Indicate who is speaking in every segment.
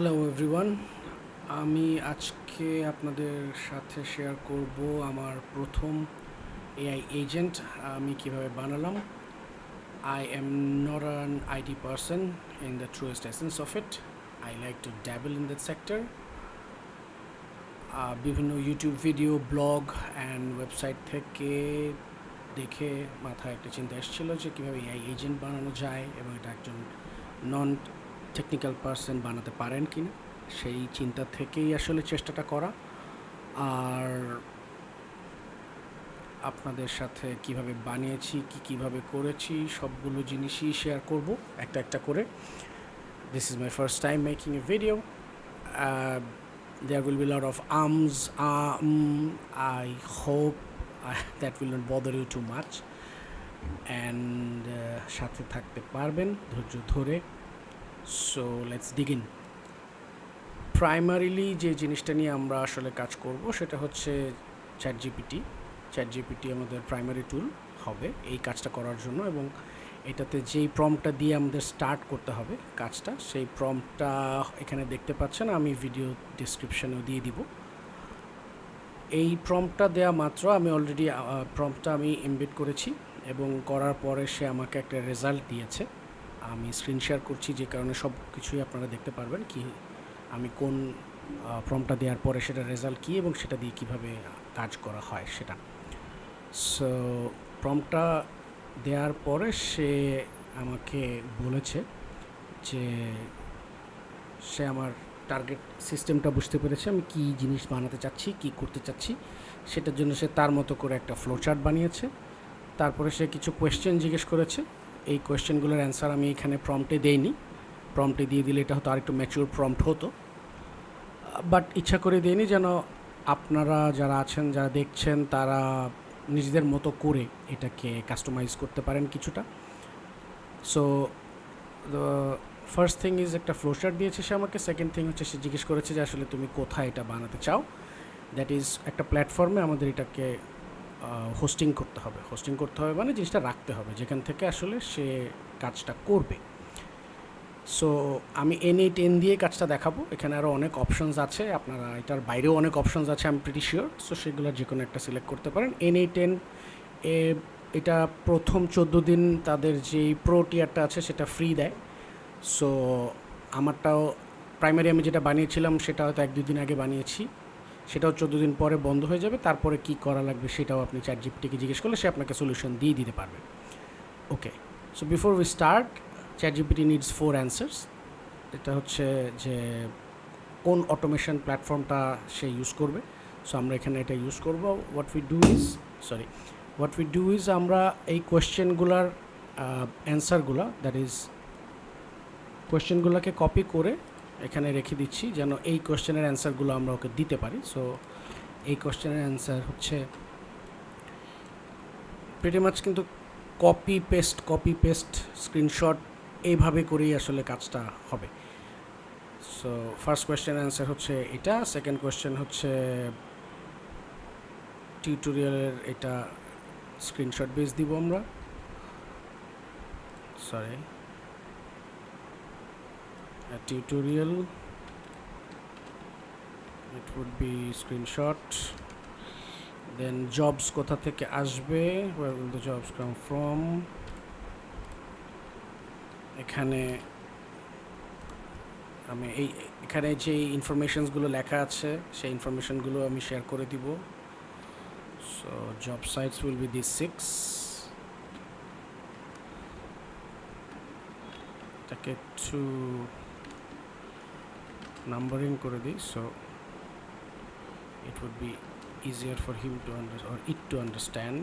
Speaker 1: Hello everyone, আমি আজকে আপনাদের সাথে শেয়ার করব আমার প্রথম এআই এজেন্ট আমি কিভাবে বানালাম। I am not an IT person in the truest essence of it. I like to dabble in that sector. বিভিন্ন YouTube video, blog and website থেকে দেখে মাথায় একটা চিন্তা এসেছিলো যে কীভাবে এআই এজেন্ট বানানো যায় এবং এটা একজন নন টেকনিক্যাল পারসন বানাতে পারেন কি না, সেই চিন্তা থেকেই আসলে চেষ্টাটা করা। আর আপনাদের সাথে কিভাবে বানিয়েছি, কিভাবে করেছি, সবগুলো জিনিসই শেয়ার করব একটা একটা করে। This is my first time making a video. There will be a lot of ums, I hope that will not bother you too much. And সাথে থাকতে পারবেন ধৈর্য ধরে। So let's dig in. Primarily যে জিনিসটা নিয়ে আমরা আসলে কাজ করব সেটা হচ্ছে চ্যাট জিপিটি আমাদের প্রাইমারি টুল হবে এই কাজটা করার জন্য, এবং এটাতে যেই প্রম্পটটা দিয়ে আমাদের স্টার্ট করতে হবে কাজটা, সেই প্রম্পটটা এখানে দেখতে পাচ্ছেন, আমি ভিডিও ডিসক্রিপশানেও দিয়ে দিব। এই প্রম্পটটা দেওয়া মাত্র আমি অলরেডি প্রম্পটটা আমি এমবেড করেছি এবং করার পরে সে আমাকে একটা রেজাল্ট দিয়েছে। আমি স্ক্রিন শেয়ার করছি যে কারণে সব কিছুই আপনারা দেখতে পারবেন কি আমি কোন প্রম্পটটা দেওয়ার পরে সেটা রেজাল্ট কী এবং সেটা দিয়ে কীভাবে কাজ করা হয় সেটা। সো প্রম্পটটা দেওয়ার পরে সে আমাকে বলেছে যে সে আমার টার্গেট সিস্টেমটা বুঝতে পেরেছে, আমি কী জিনিস বানাতে চাচ্ছি, কী করতে চাচ্ছি, সেটার জন্য সে তার মতো করে একটা ফ্লোচার্ট বানিয়েছে। তারপরে সে কিছু কোয়েশ্চেন জিজ্ঞেস করেছে, এই কোয়েশ্চেনগুলোর অ্যান্সার আমি এখানে প্রম্পটে দেইনি। প্রম্পটে দিয়ে দিলে এটা হয়তো আরেকটু ম্যাচিউর প্রম্পট হতো, বাট ইচ্ছা করে দিইনি যেন আপনারা যারা আছেন, যারা দেখছেন, তারা নিজেদের মতো করে এটাকে কাস্টমাইজ করতে পারেন কিছুটা। So the first thing is একটা ফ্লোচার্ট দিয়েছে সে আমাকে। সেকেন্ড থিং হচ্ছে সে জিজ্ঞেস করেছে যে আসলে তুমি কোথায় এটা বানাতে চাও। দ্যাট ইজ একটা প্ল্যাটফর্মে আমাদের এটাকে হোস্টিং করতে হবে। হোস্টিং করতে হবে মানে জিনিসটা রাখতে হবে যেখান থেকে আসলে সে কাজটা করবে। সো আমি N8N দিয়ে কাজটা দেখাবো। এখানে আরও অনেক অপশনস আছে, আপনারা এটার বাইরেও অনেক অপশনস আছে, আমি প্রিটি শিওর। সো সেগুলোর যে কোনো একটা সিলেক্ট করতে পারেন। N8N এটা প্রথম 14 দিন তাদের যেই প্রো টিয়ারটা আছে সেটা ফ্রি দেয়। সো আমারটাও প্রাইমারি আমি যেটা বানিয়েছিলাম সেটা হয়তো 1-2 দিন আগে বানিয়েছি, সেটাও 14 দিন পরে বন্ধ হয়ে যাবে। তারপরে কি করা লাগবে সেটাও আপনি চ্যাট জিপিটিকে জিজ্ঞেস করলে সে আপনাকে সলিউশন দিয়ে দিতে পারবে। Okay, so before we start, ChatGPT needs 4 answers. এটা হচ্ছে যে কোন অটোমেশন প্ল্যাটফর্মটা সে ইউজ করবে। সো আমরা এখানে এটা ইউজ করব। হোয়াট উই ডু ইজ আমরা এই কোয়েশ্চেনগুলার অ্যান্সারগুলো, দ্যাট ইজ কোয়েশ্চেনগুলোকে কপি করে এখানে রেখে দিচ্ছি যেন এই কোয়েশ্চেনের অ্যান্সারগুলো আমরা ওকে দিতে পারি। সো এই কোয়েশ্চেনের অ্যান্সার হচ্ছে প্রিটি মাচ কিন্তু কপি পেস্ট স্ক্রিনশট এইভাবে করেই আসলে কাজটা হবে। সো ফার্স্ট কোয়েশ্চেন অ্যান্সার হচ্ছে এটা। সেকেন্ড কোয়েশ্চেন হচ্ছে টিউটোরিয়ালের এটা স্ক্রিনশট বেস দিব আমরা, sorry tutorial, it would be screenshot. Then jobs কোথা থেকে আসবে, where will the jobs come from, এখানে আমি এখানে যে ইনফরমেশনসগুলো লেখা আছে সেই ইনফরমেশনগুলো আমি শেয়ার করে দিব। So job sites will be this 6, এটাকে একটু নাম্বারিং করে দিই so it would be easier for him to understand or it to understand.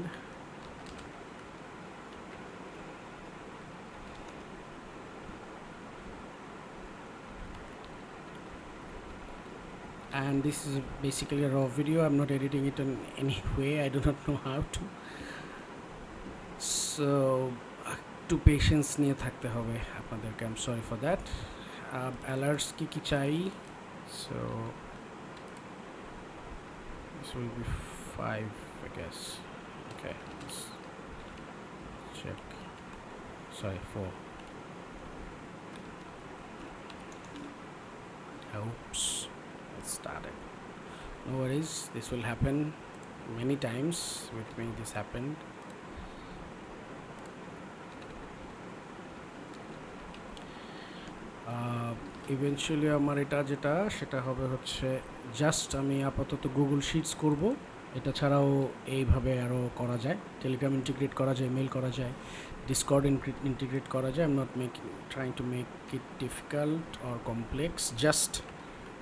Speaker 1: And this is basically a raw video, I'm not editing it in any way, I do not know how to. So একটু patience নিয়ে থাকতে হবে আপনাদেরকে, I am sorry for that. Alerts কি চাই, so this will be 5 I guess. Okay, let's check, sorry 4. oops, let's start it. No worries, this will happen many times with me. This happened. Eventually আমার এটা যেটা সেটা হবে হচ্ছে just আমি আপাতত গুগল শিটস করব। এটা ছাড়াও এইভাবে আরও করা যায়, টেলিগ্রাম ইন্টিগ্রেট করা যায়, মেল করা যায়, ডিসকর্ড ইন্টিগ্রেট করা যায়। I am not trying to make it difficult or complex. Just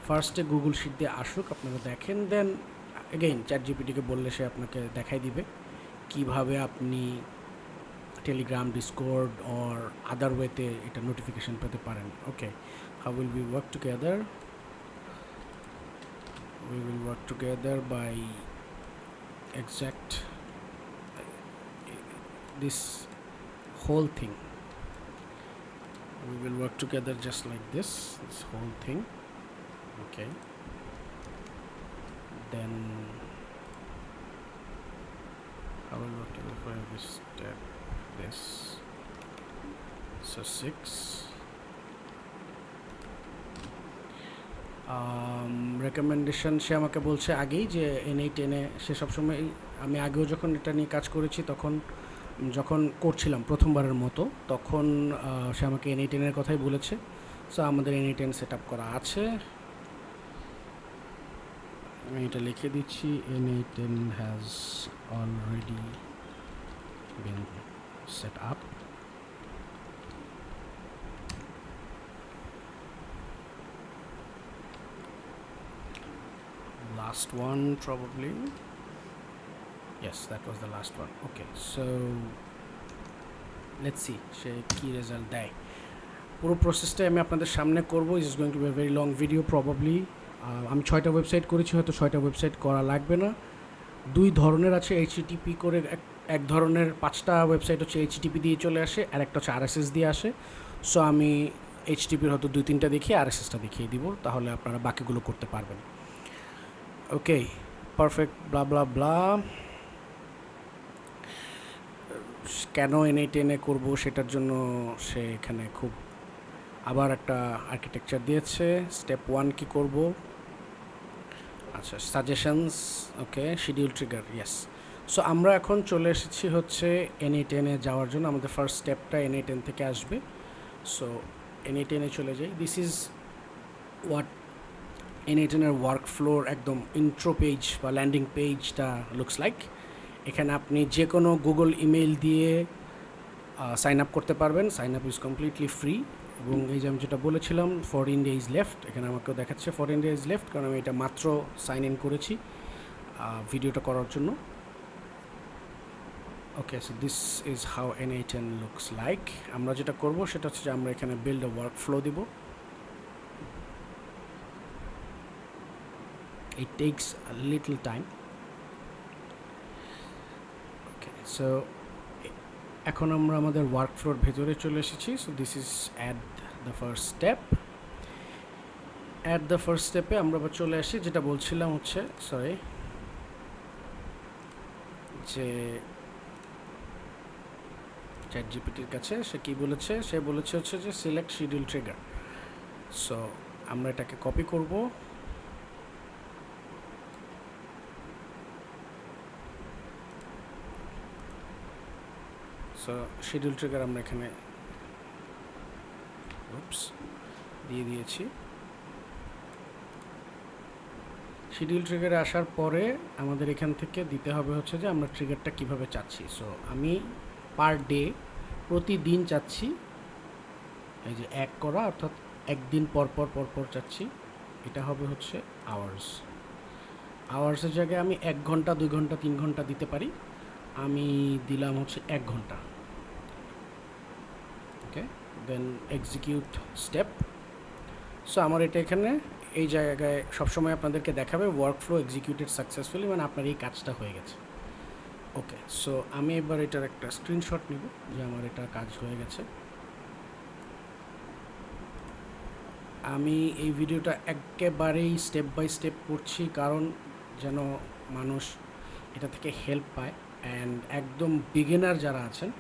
Speaker 1: ফার্স্টে গুগল শিট দিয়ে আসুক, আপনারা দেখেন, দেন এগেইন চ্যাট জিপিটিকে বললে সে আপনাকে দেখাই দিবে কিভাবে আপনি টেলিগ্রাম, ডিসকর্ড অর আদার ওয়েতে এটা নোটিফিকেশন পেতে পারেন। ওকে, how will we work together? We will work together by exact this whole thing. We will work together just like this whole thing. Okay, then I will work together for every step. This so 6 recommendation সে আমাকে বলছে আগেই যে N8 সে সবসময়, আমি আগেও যখন এটা নিয়ে কাজ করেছি তখন যখন করছিলাম প্রথমবারের মতো তখন সে আমাকে N8 কথাই বলেছে। সো আমাদের N8 সেট আপ করা আছে, আমি এটা লিখে দিচ্ছি। N8 has already been set up. Last one probably. Yes, that was the last one. Okay, so let's see সে কি রেজাল্ট দেয়। পুরো প্রসেসটাই আমি আপনাদের সামনে করব। It is going to be a very long video probably. আমি 6টা ওয়েবসাইট করেছি, হয়তো 6টা ওয়েবসাইট করা লাগবে না। 2 ধরনের আছে HTTP করে, এক ধরনের 5টা ওয়েবসাইট হচ্ছে HTTP দিয়ে চলে আসে, আর একটা হচ্ছে RSS দিয়ে আসে। সো আমি HTTPর হয়তো 2-3টা দেখিয়ে RSSটা দেখিয়ে দিব, তাহলে আপনারা বাকিগুলো করতে পারবেন। ওকে, পারফেক্ট, ব্লা ব্লা ব্লা। কেন N8 করবো সেটার জন্য সে এখানে খুব আবার একটা আর্কিটেকচার দিয়েছে। স্টেপ 1 কি করব, আচ্ছা সাজেশনস, ওকে, শিডিউল ট্রিগার, ইয়েস। সো আমরা এখন চলে এসেছি হচ্ছে N8 যাওয়ার জন্য। আমাদের ফার্স্ট স্টেপটা N8 থেকে আসবে। সো N8 চলে যাই। This is what N8 workflow, একদম ইন্ট্রো পেজ বা ল্যান্ডিং পেজটা লুকস লাইক। এখানে আপনি যে কোনো গুগল ইমেল দিয়ে সাইন আপ করতে পারবেন। Sign up is completely free. এবং এই যে আমি যেটা বলেছিলাম 14 days লেফট, এখানে আমাকেও দেখাচ্ছে 14 days লেফট, কারণ আমি এটা মাত্র সাইন ইন করেছি ভিডিওটা করার জন্য। Okay, so this is how N8 looks like. আমরা যেটা করব সেটা হচ্ছে যে আমরা এখানে বিল্ড আ ওয়ার্ক ফ্লো দিব। It takes a little time. Okay, so এখন আমরা আমাদের ওয়ার্ক ফ্লোর ভেতরে চলে এসেছি। So this is at the first step. At the first স্টেপে আমরা আবার চলে আসি, যেটা বলছিলাম হচ্ছে সরি যে চ্যাট জিপিটির কাছে সে কী বলেছে, সে বলেছে হচ্ছে যে সিলেক্ট শিডিউল ট্রিগার। সো আমরা এটাকে কপি করব, সো শিডিউল ট্রিগার আমরা এখানে দিয়ে দিয়েছি। শিডিউল ট্রিগারে আসার পরে আমাদের এখান থেকে দিতে হবে হচ্ছে যে আমরা ট্রিগারটা কিভাবে চাচ্ছি। সো আমি পার ডে, প্রতিদিন চাচ্ছি এই যে 1 করা, অর্থাৎ একদিন পর পর চাচ্ছি। এটা হবে হচ্ছে আওয়ার্সের জায়গায় আমি 1 ঘন্টা, 2 ঘন্টা, 3 ঘন্টা দিতে পারি। আমি দিলাম হচ্ছে 1 ঘন্টা। ওকে, দেন এক্সিকিউট স্টেপ। সো আমার এটা এখানে এই জায়গায় সবসময় আপনাদেরকে দেখাবে ওয়ার্ক ফ্লো এক্সিকিউটেড সাকসেসফুলি, মানে আপনার এই কাজটা হয়ে গেছে। ওকে, সো আমি এবার এটার একটা স্ক্রিনশট নিব যে আমার এটা কাজ হয়ে গেছে। আমি এই ভিডিওটা একেবারেই স্টেপ বাই স্টেপ করছি, কারণ যেন মানুষ এটা থেকে হেল্প পায়, অ্যান্ড একদম বিগিনার যারা আছেন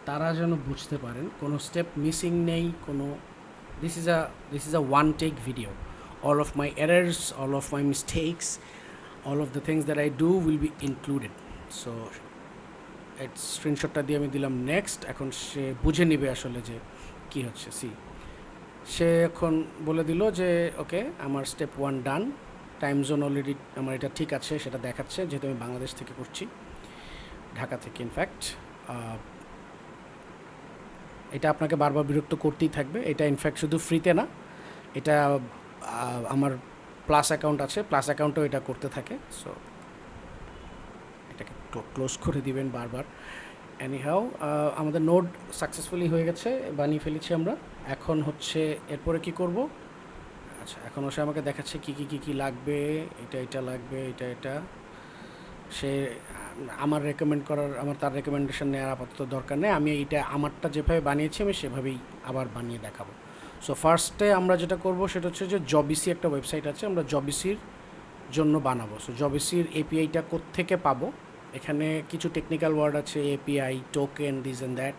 Speaker 1: তারা যেন বুঝতে পারেন কোনো স্টেপ মিসিং নেই। কোনো this is a one take video. all of my errors, all of my mistakes, all of the things that I do will be included. So স্ক্রিনশটটা দিয়ে আমি দিলাম নেক্সট। এখন সে বুঝে নেবে আসলে যে কী হচ্ছে। সে এখন বলে দিল যে ওকে আমার স্টেপ 1 ডান, টাইম জোন অলরেডি আমার এটা ঠিক আছে সেটা দেখাচ্ছে, যেহেতু আমি বাংলাদেশ থেকে করছি, ঢাকা থেকে ইনফ্যাক্ট। এটা আপনাকে বারবার বিরক্ত করতেই থাকবে। এটা ইনফ্যাক্ট শুধু ফ্রিতে না, এটা আমার প্লাস অ্যাকাউন্ট আছে, প্লাস অ্যাকাউন্টেও এটা করতে থাকে। সো এটাকে ক্লোজ করে দিবেন বারবার। এনিহাউ আমাদের নোড সাকসেসফুলি হয়ে গেছে, বানিয়ে ফেলেছি আমরা। এখন হচ্ছে এরপরে কি করব? আচ্ছা, এখন সে আমাকে দেখাচ্ছে কী লাগবে, এটা লাগবে, এটা সে আমার তার রেকমেন্ডেশন নেওয়ার আপাতত দরকার নেই। আমি এইটা আমারটা যেভাবে বানিয়েছি আমি সেভাবেই আবার বানিয়ে দেখাবো। সো ফার্স্টে আমরা যেটা করব সেটা হচ্ছে যে জবিসি একটা ওয়েবসাইট আছে, আমরা জবিসির জন্য বানাবো। সো জবিসির এপিআইটা কোত্থেকে পাবো? এখানে কিছু টেকনিক্যাল ওয়ার্ড আছে, API, token, this and that.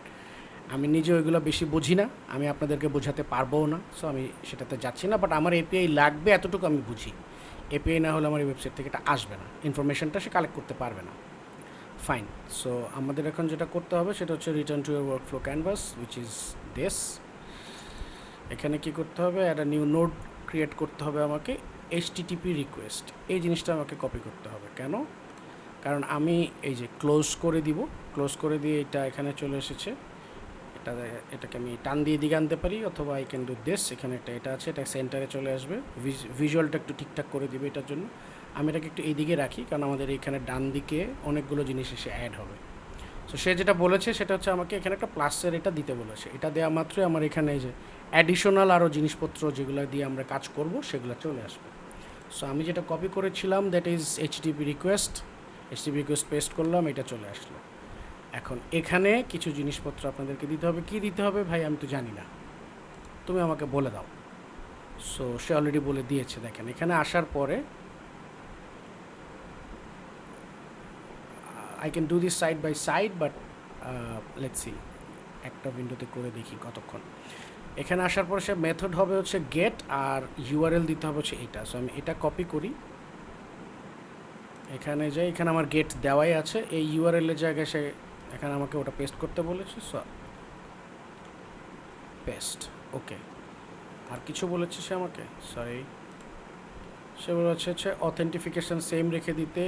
Speaker 1: আমি নিজে ওইগুলো বেশি বুঝি না, আমি আপনাদেরকে বোঝাতে পারবও না, সো আমি সেটাতে যাচ্ছি না। বাট আমার এপিআই লাগবে এতটুকু আমি বুঝি। এপিআই না হলে আমার এই ওয়েবসাইট থেকে এটা আসবে না, ইনফরমেশনটা সে কালেক্ট করতে পারবে না। ফাইন। সো আমাদের এখন যেটা করতে হবে সেটা হচ্ছে return to year workflow canvas, which is this. এখানে কি করতে হবে? একটা নিউ নোড ক্রিয়েট করতে হবে আমাকে, এইচটিটিপি রিকোয়েস্ট। এই জিনিসটা আমাকে কপি করতে হবে। কেন? কারণ আমি এই যে ক্লোজ করে দিব, ক্লোজ করে দিয়ে এটা এখানে চলে এসেছে। এটাকে আমি টান দিয়ে দিকে আনতে পারি, অথবা আই ক্যান ডু দিস। এখানে এটা আছে, এটা সেন্টারে চলে আসবে, ভিজুয়ালটা একটু ঠিকঠাক করে দিবে এটার জন্য। আমি এটাকে একটু এই দিকে রাখি, কারণ আমাদের এখানে ডান দিকে অনেকগুলো জিনিস এসে অ্যাড হবে। সো সে যেটা বলেছে সেটা হচ্ছে আমাকে এখানে একটা প্লাসের এটা দিতে বলেছে। এটা দেওয়া মাত্রই আমার এখানে এই যে অ্যাডিশনাল আরও জিনিসপত্র যেগুলো দিয়ে আমরা কাজ করব সেগুলো চলে আসবে। সো আমি যেটা কপি করেছিলাম that is HTTP request paste করলাম, এটা চলে আসলো। এখন এখানে কিছু জিনিসপত্র আপনাদেরকে দিতে হবে। কি দিতে হবে ভাই? আমি তো জানি না, তুমি আমাকে বলে দাও। সো সে অলরেডি বলে দিয়েছে। দেখেন এখানে আসার পরে I can do this side by side, but let's see, একটা উইন্ডোতে করে দেখি কতক্ষণ। এখানে আসার পরে সে মেথড হবে হচ্ছে গেট, আর ইউআরএল দিতে হবে হচ্ছে এটা। সো আমি এটা কপি করি, এখানে যাই, এখানে আমার গেট দেওয়াই আছে। এই ইউআরএলের জায়গায় সে এখানে আমাকে ওটা পেস্ট করতে বলেছে। সো পেস্ট, ওকে। আর কিছু বলেছে সে আমাকে, সরি, সে বলেছে হচ্ছে অথেন্টিফিকেশান সেম রেখে দিতে।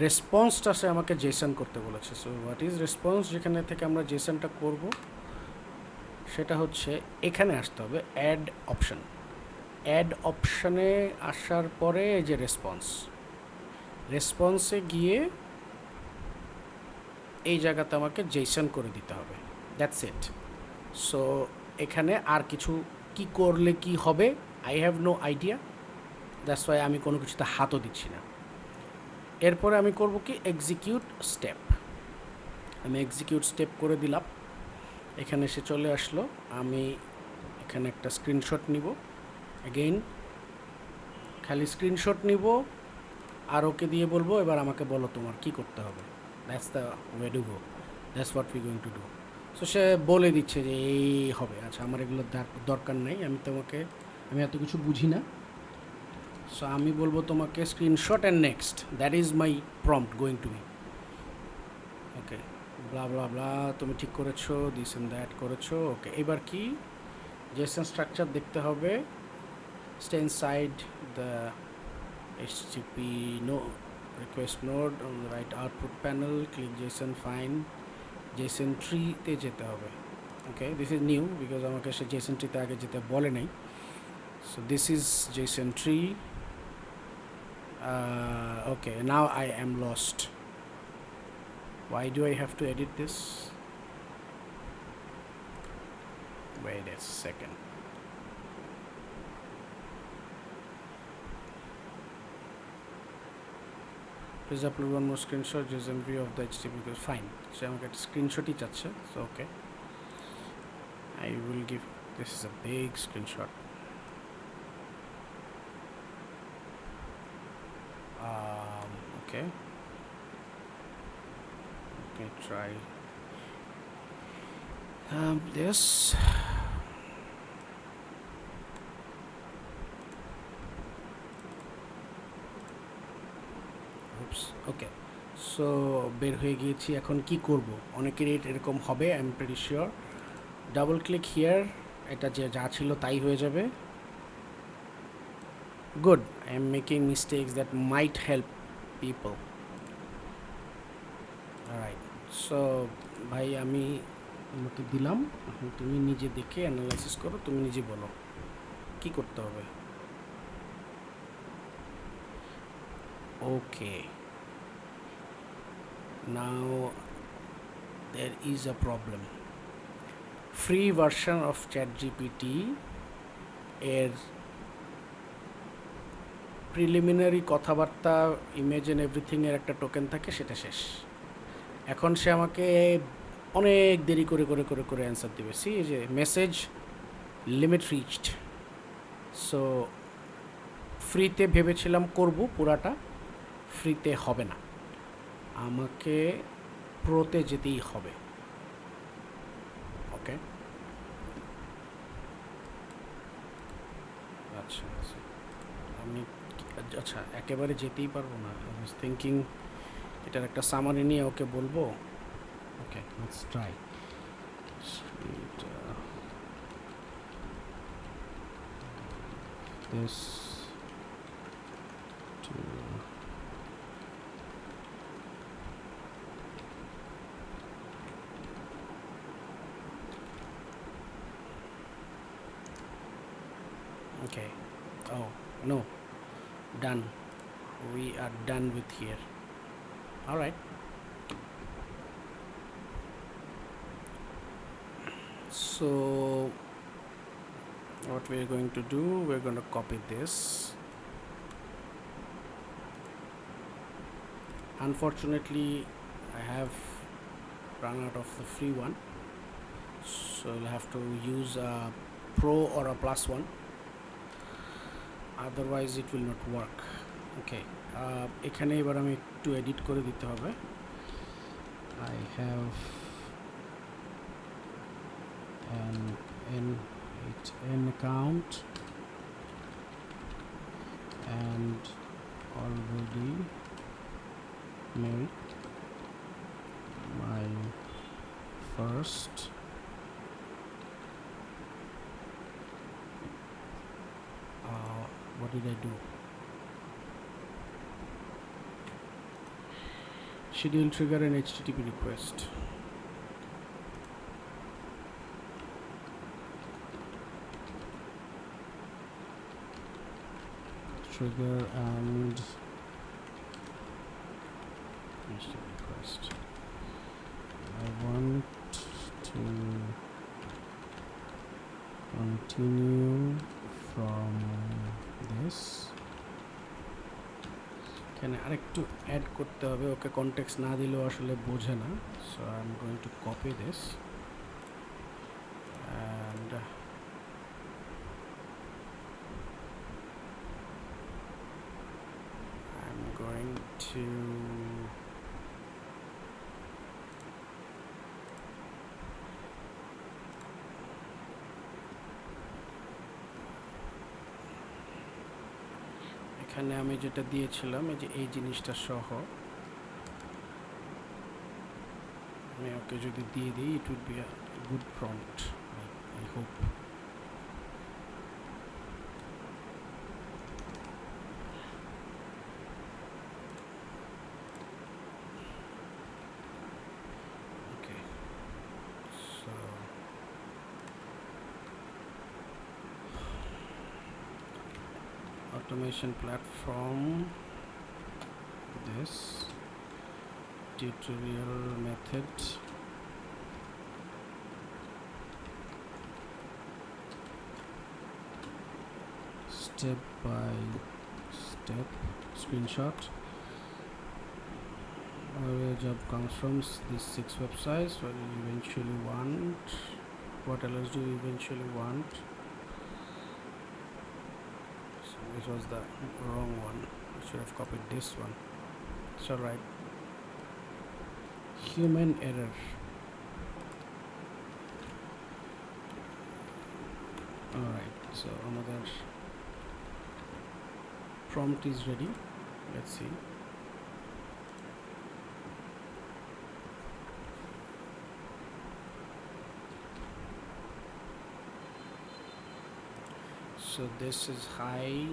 Speaker 1: রেসপন্সটা সে আমাকে জেসন করতে বলেছে। So what is response? যেখানে থেকে আমরা জেসনটা করব সেটা হচ্ছে এখানে আসতে হবে, অ্যাড অপশান। অ্যাড অপশানে আসার পরে এই যে রেসপন্সে গিয়ে এই জায়গাতে আমাকে জেসন করে দিতে হবে। That's it. সো এখানে আর কিছু কি করলে কি হবে I have no idea, that's why আমি কোনো কিছুতে হাতও দিচ্ছি না। এরপরে আমি করব কি, এক্সিকিউট স্টেপ। আমি এক্সিকিউট স্টেপ করে দিলাম, এখানে এসে চলে আসলো। আমি এখানে একটা স্ক্রিনশট নিব, অ্যাগেইন খালি স্ক্রিনশট নিব, আর ওকে দিয়ে বলবো এবার আমাকে বলো তোমার কি করতে হবে। That's the way to go, that's what we going to do. So সে বলে দিচ্ছে যে এই হবে। আচ্ছা, আমার এগুলো দরকার নেই, আমি এত কিছু বুঝি না। সো আমি বলবো তোমাকে screenshot and next, that is my prompt going to be. Okay, blah blah blah, তুমি ঠিক করেছো, দিস অ্যান্ড দ্যাট করেছো। ওকে, এবার কি জেসন স্ট্রাকচার দেখতে হবে। Stay inside the HTTP request node on the right output panel, click JSON, find JSON tree তে যেতে হবে। ওকে, দিস ইজ নিউ বিকজ আমাকে সে JSON ট্রিতে আগে যেতে বলে নাই। So this is JSON tree. Okay, now I am lost. Why do I have to edit this? Wait a second. Please upload one more screenshot, JSON view of the HTTP request. Fine. So আমাকে একটা স্ক্রিনশটই চাচ্ছে। So okay, I will give, this is a big screenshot. Okay, okay, try this. oops okay so বের হয়ে গিয়েছি এখন কি করব অনেকেরই এরকম হবে I am pretty sure double click here এটা যে যা ছিল তাই হয়ে যাবে good I am making mistakes that might help people alright so ভাই আমি তোমাকে দিলাম এখন তুমি নিজে দেখে অ্যানালাইসিস করো তুমি নিজে বলো কি করতে হবে okay now there is a problem free version of ChatGPT এর প্রিলিমিনারি কথাবার্তা ইমেজ এন্ড এভরিথিং এর একটা টোকেন থাকে সেটা শেষ এখন সে আমাকে অনেক দেরি করে করে করে করে অ্যান্সার দেবে সি এই যে মেসেজ লিমিট রিচড সো ফ্রিতে ভেবেছিলাম করব পুরাটা ফ্রিতে হবে না আমাকে প্রোতে যেতেই হবে ওকে আচ্ছা আমি আচ্ছা একেবারে যেতেই পারবো না আই ওয়াজ থিঙ্কিং এটার একটা সামারি নিয়ে ওকে বলবো okay let's try this to okay oh no done we are done with here all right so what we're going to do we're going to copy this unfortunately I have run out of the free one so I'll have to use a pro or a plus one otherwise it will not work okay এখানে এবার আমি একটু edit করে দিতে হবে I have an account and already made my first what did I do schedule trigger an HTTP request trigger and HTTP request I want to continue from this এখানে আরেকটু add করতে হবে ওকে কনটেক্সট না দিলেও আসলে বোঝে না so I am going to copy this and I am going to এখানে আমি যেটা দিয়েছিলাম এই যে এই জিনিসটা সহ আমি ওকে যদি দিয়ে দিই it would be a good prompt I hope okay so automation platform this tutorial method step by step screenshot where your job comes from these 6 websites what you eventually want what else do you eventually want which was the wrong one I should have copied this one it's alright human error alright so another prompt is ready let's see So this is high,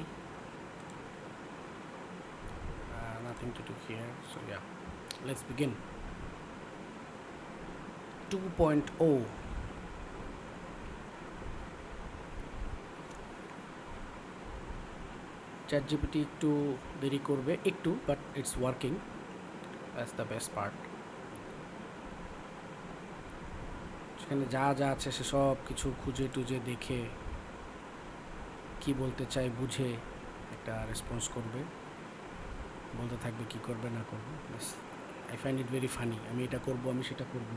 Speaker 1: nothing to do here. So yeah, let's begin. 2.0. ChatGPT একটু দেরি করবে একটু, but it's working, that's the best part. সেখানে যা যা আছে সে সব কিছু খুঁজে টুজে দেখে কি বলতে চাই বুঝে একটা রেসপন্স করবে, বলতে থাকবে কি করবে না করবে। I find it very funny. আমি এটা করব, আমি সেটা করব।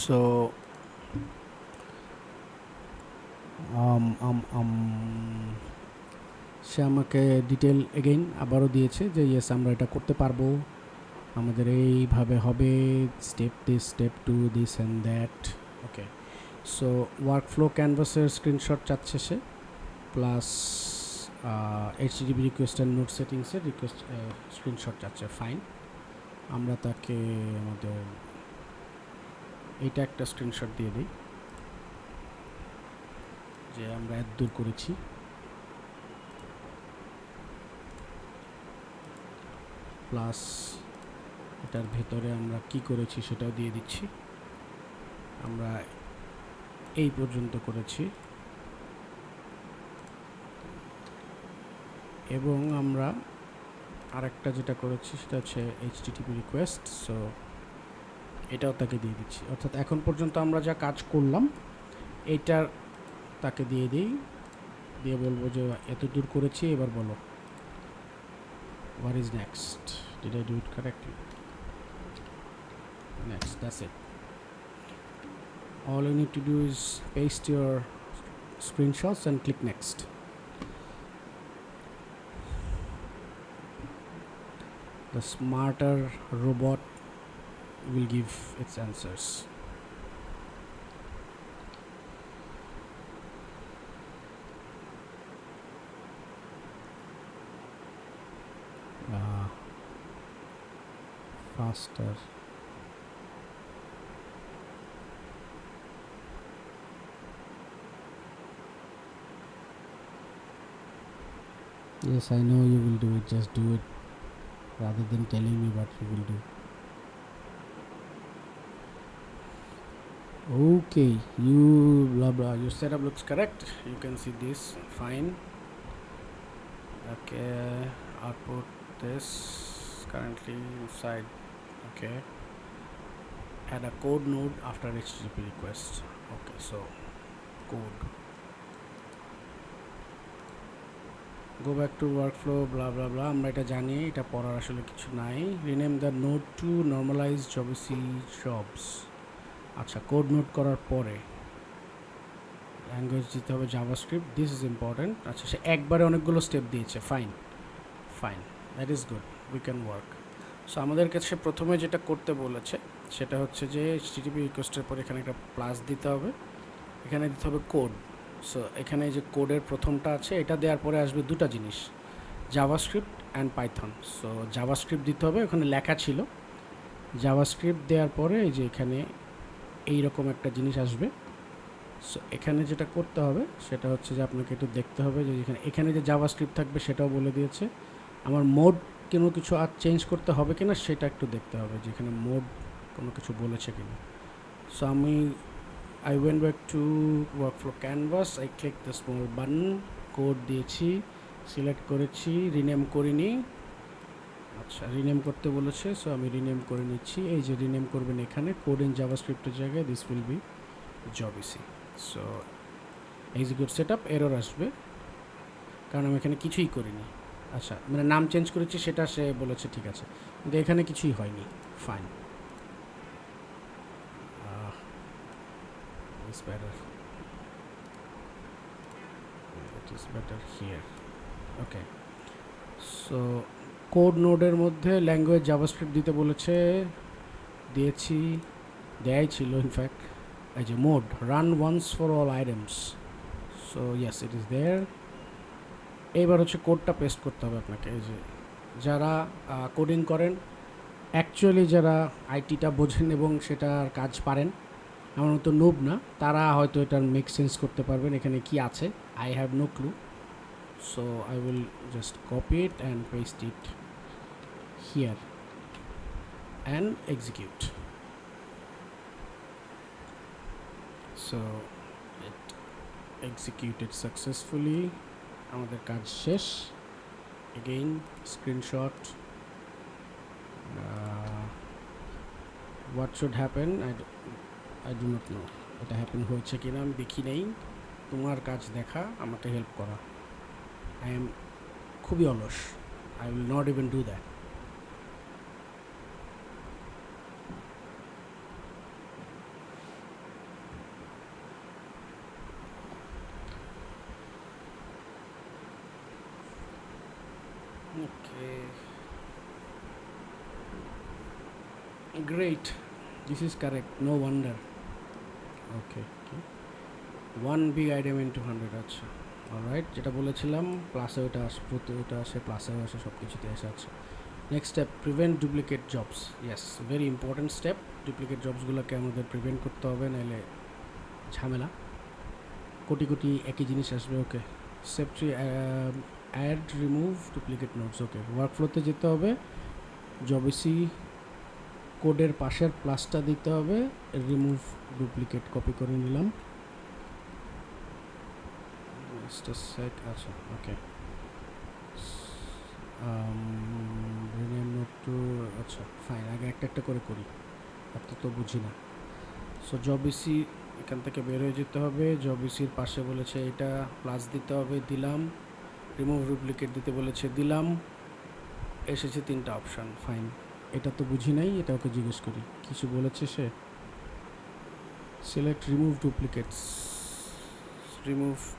Speaker 1: সো সে আমাকে ডিটেল এগেইন আবারও দিয়েছে যে ইয়েস আমরা এটা করতে পারবো, আমাদের এইভাবে হবে, step this, step two, this and that. Okay, so workflow ক্যানভাসের স্ক্রিনশট চাচ্ছে সে, plus HTTP request and node সেটিংসের রিকোয়েস্ট স্ক্রিনশট চাচ্ছে। ফাইন, আমরা তাকে আমাদের এইটা একটা স্ক্রিনশট দিয়ে দিই যে আমরা এত দূর করেছি। প্লাস এটার ভেতরে আমরা কি করেছি সেটাও দিয়ে দিচ্ছি। আমরা এই পর্যন্ত করেছি এবং আমরা আরেকটা যেটা করেছি সেটা হচ্ছে HTTP রিকোয়েস্ট। সো এটাও তাকে দিয়ে দিচ্ছি, অর্থাৎ এখন পর্যন্ত আমরা যা কাজ করলাম এইটার তাকে দিয়ে দিই, দিয়ে বলবো যে এত দূর করেছি, এবার বলো what is next, did I do it correctly? Next, that's it. All you need to do is paste your screenshots and click next. The smarter robot will give its answers. Faster. Yes, I know you will do it. Just do it rather than telling me what you will do. Okay, you blah blah. Your setup looks correct. You can see this fine. Okay, output this currently inside. Okay, add a code node after HTTP request. Okay, so code. Go back to workflow blah blah blah. আমরা এটা জানি, এটা পড়ার আসলে কিছু নাই। Rename the node to normalize Jobs jobs. আচ্ছা, code note করার পরে ল্যাঙ্গুয়েজ দিতে হবে জাভাস্ক্রিপ্ট, দিস ইজ ইম্পর্টেন্ট। আচ্ছা, সে একবারে অনেকগুলো স্টেপ দিয়েছে। Fine fine, that is good, we can work. So আমাদের কাছে প্রথমে যেটা করতে বলেছে সেটা হচ্ছে যে HTTP রিকোয়েস্টের পরে এখানে একটা প্লাস দিতে হবে, এখানে দিতে হবে কোড। সো এখানে যে কোডের প্রথমটা আছে এটা দেওয়ার পরে আসবে দুটা জিনিস, JavaScript and Python. So JavaScript দিতে হবে, ওখানে লেখা ছিল। জাভাস্ক্রিপ্ট দেওয়ার পরে এই যে এখানে এইরকম একটা জিনিস আসবে। সো এখানে যেটা করতে হবে সেটা হচ্ছে যে আপনাকে একটু দেখতে হবে যে এখানে যে জাভাস্ক্রিপ্ট থাকবে সেটাও বলে দিয়েছে। আমার মোড কোনো কিছু আর চেঞ্জ করতে হবে কিনা সেটা একটু দেখতে হবে যে এখানে মোড কোনো কিছু বলেছে কিনা। সো আমি I went back to workflow canvas, I clicked the small button, code দিয়েছি, সিলেক্ট করেছি, রিনেম করিনি। আচ্ছা, রিনেম করতে বলেছে, সো আমি রিনেম করে নিচ্ছি। এই যে রিনেম করবেন এখানে কোড ইন জাভাস্ক্রিপ্টের জায়গায় দিস উইল বি জবিসি। সো এক্সিকিউট সেটআপ, এরর আসবে কারণ আমি এখানে কিছুই করিনি। আচ্ছা, মানে নাম চেঞ্জ করেছি সেটা সে বলেছে ঠিক আছে, কিন্তু এখানে কিছুই হয়নি। Fine, is better. It is better here. Okay. So code নোডের মধ্যে ল্যাঙ্গুয়েজ জাভাস্ক্রিপ্ট দিতে বলেছে, দেয়াই ছিল ইনফ্যাক্ট। এই যে mode run once for all items, so yes it is there. এইবার হচ্ছে কোডটা পেস্ট করতে হবে আপনাকে। এই যে যারা কোডিং করেন, অ্যাকচুয়ালি যারা আইটিটা বোঝেন এবং সেটার কাজ পারেন, আমার মতো নুব না, তারা হয়তো এটার মেক সেন্স করতে পারবেন এখানে কি আছে। I have no clue, so I will just copy it and paste it here and execute. So it executed successfully. আমাদের কাজ শেষ। Again screenshot. What should happen? I do not know. এটা happen হয়েছে কিনা আমি দেখি নেই। তোমার কাজ দেখা, আমাকে হেল্প করা। I am খুবই অলস। I will not even do that. Okay. Great. This is correct. No wonder. Okay. One big item into 100. আচ্ছা, অলরাইট। যেটা বলেছিলাম প্লাসে ওটা আসে, ওটা আসে, প্লাসেও আসে, সব কিছুতে এসে আছে। Next step, prevent duplicate jobs. Yes, very important step. Duplicate জবসগুলোকে আমাদের প্রিভেন্ট করতে হবে, নাহলে ঝামেলা, কোটি কোটি একই জিনিস আসবে। Okay, step 3, add remove duplicate nodes. Okay, ওয়ার্কফ্লোতে যেতে হবে, জবিসি কোডের পাশের প্লাসটা দিতে হবে, রিমুভ ডুপ্লিকেট কপি করে নিলাম। সেট আচ্ছা, ওকে। রিনেম নোট টু, আচ্ছা ফাইন, আগে একটা একটা করে করি, এত তো বুঝি না। সো জবিসি এখান থেকে বের হয়ে যেতে হবে, জবিসির পাশে বলেছে এটা প্লাস দিতে হবে, দিলাম। রিমুভ ডুপ্লিকেট দিতে বলেছে, দিলাম। এসেছে 3টা অপশান, ফাইন। এটা তো বুঝি নাই, এটা ওকে জিজ্ঞেস করি কিছু বলেছে সে। সিলেক্ট রিমুভ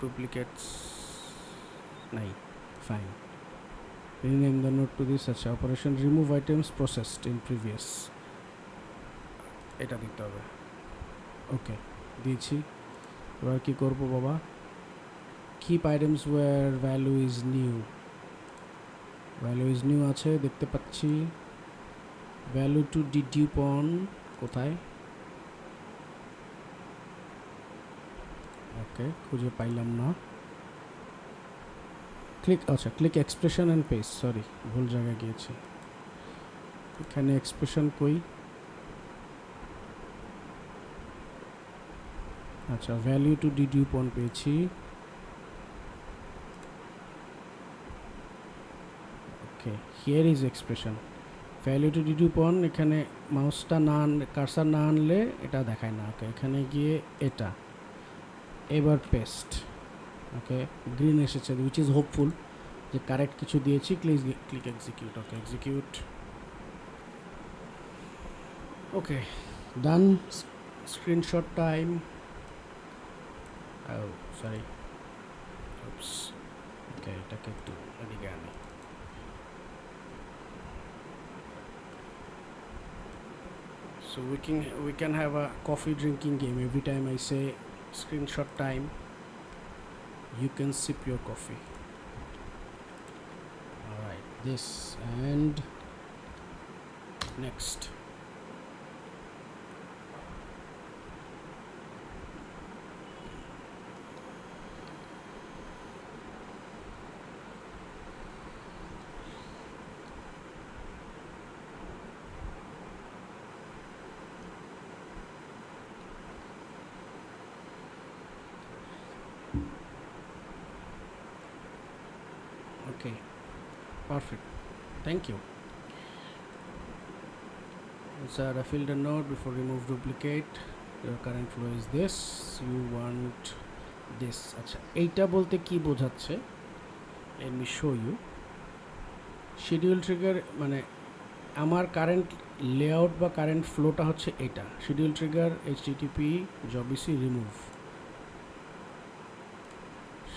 Speaker 1: ডুপ্লিকেটস, নাই, fine. Rename the node to this, আচ্ছা operation remove items processed in previous, এটা দিতে হবে। ওকে, দিয়েছি। এবার কী করবো বাবা? Keep items where value is new আছে, দেখতে পাচ্ছি। ভ্যালু টু ডিডিউপ অন কোথায়? ওকে, খুঁজে পাইলাম না। Click expression and paste, sorry ভুল জায়গায় গিয়েছি। এখানে এক্সপ্রেশন কই? আচ্ছা, ভ্যালু টু ডিডিউপ অন পেয়েছি। Okay, here is expression value to dedupe on. এখানে মাউসটা না কার্সার না আনলে এটা দেখায় না। ওকে, এখানে গিয়ে এটা, এবার পেস্ট। ওকে, গ্রিন এসেছে, উইচ ইজ হোপফুল যে কারেক্ট কিছু দিয়েছি। Click execute. Okay, execute. Okay, done. Screenshot time. Oh sorry, okay, এটাকে একটু এদিকে আনি। So we can have a coffee drinking game. Every time I say screenshot time, you can sip your coffee. All right, this and next. Okay, perfect, thank you. So refill the node before remove duplicate. Your current flow is this, you want this. আচ্ছা, এইটা বলতে কি বোঝাচ্ছে? let me show you. Schedule trigger মানে আমার current layout বা current ফ্লোটা হচ্ছে এটা, শিডিউল ট্রিগার এইচটিটিপি জবিসি রিমুভ,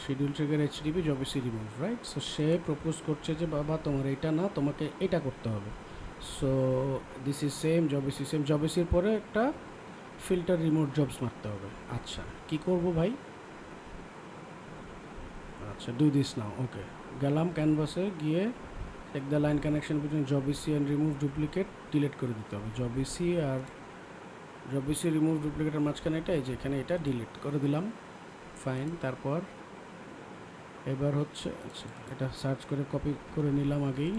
Speaker 1: শিডিউল ট্রিগার এইচটিটিপি জবিসি রিমুভ, রাইট? সো সে প্রপোজ করছে যে বাবা তোমার এটা না, তোমাকে এটা করতে হবে। সো দিস ইজ সেম জবিসি, সেম জবিসির পরে একটা ফিল্টার রিমোট জবস মারতে হবে। আচ্ছা কি করব ভাই? আচ্ছা ডু দিস নাও, ওকে। গেলাম ক্যানভাসে, গিয়ে check the line connection between জবিসি অ্যান্ড রিমুভ ডুপ্লিকেট, ডিলিট করে দিতে হবে জবিসি আর জবিসি রিমুভ ডুপ্লিকেটের মাঝখানে এটা, এই যে এখানে এটা ডিলিট করে দিলাম, ফাইন। তারপর এবার হচ্ছে আচ্ছা এটা সার্চ করে কপি করে নিলাম আগেই,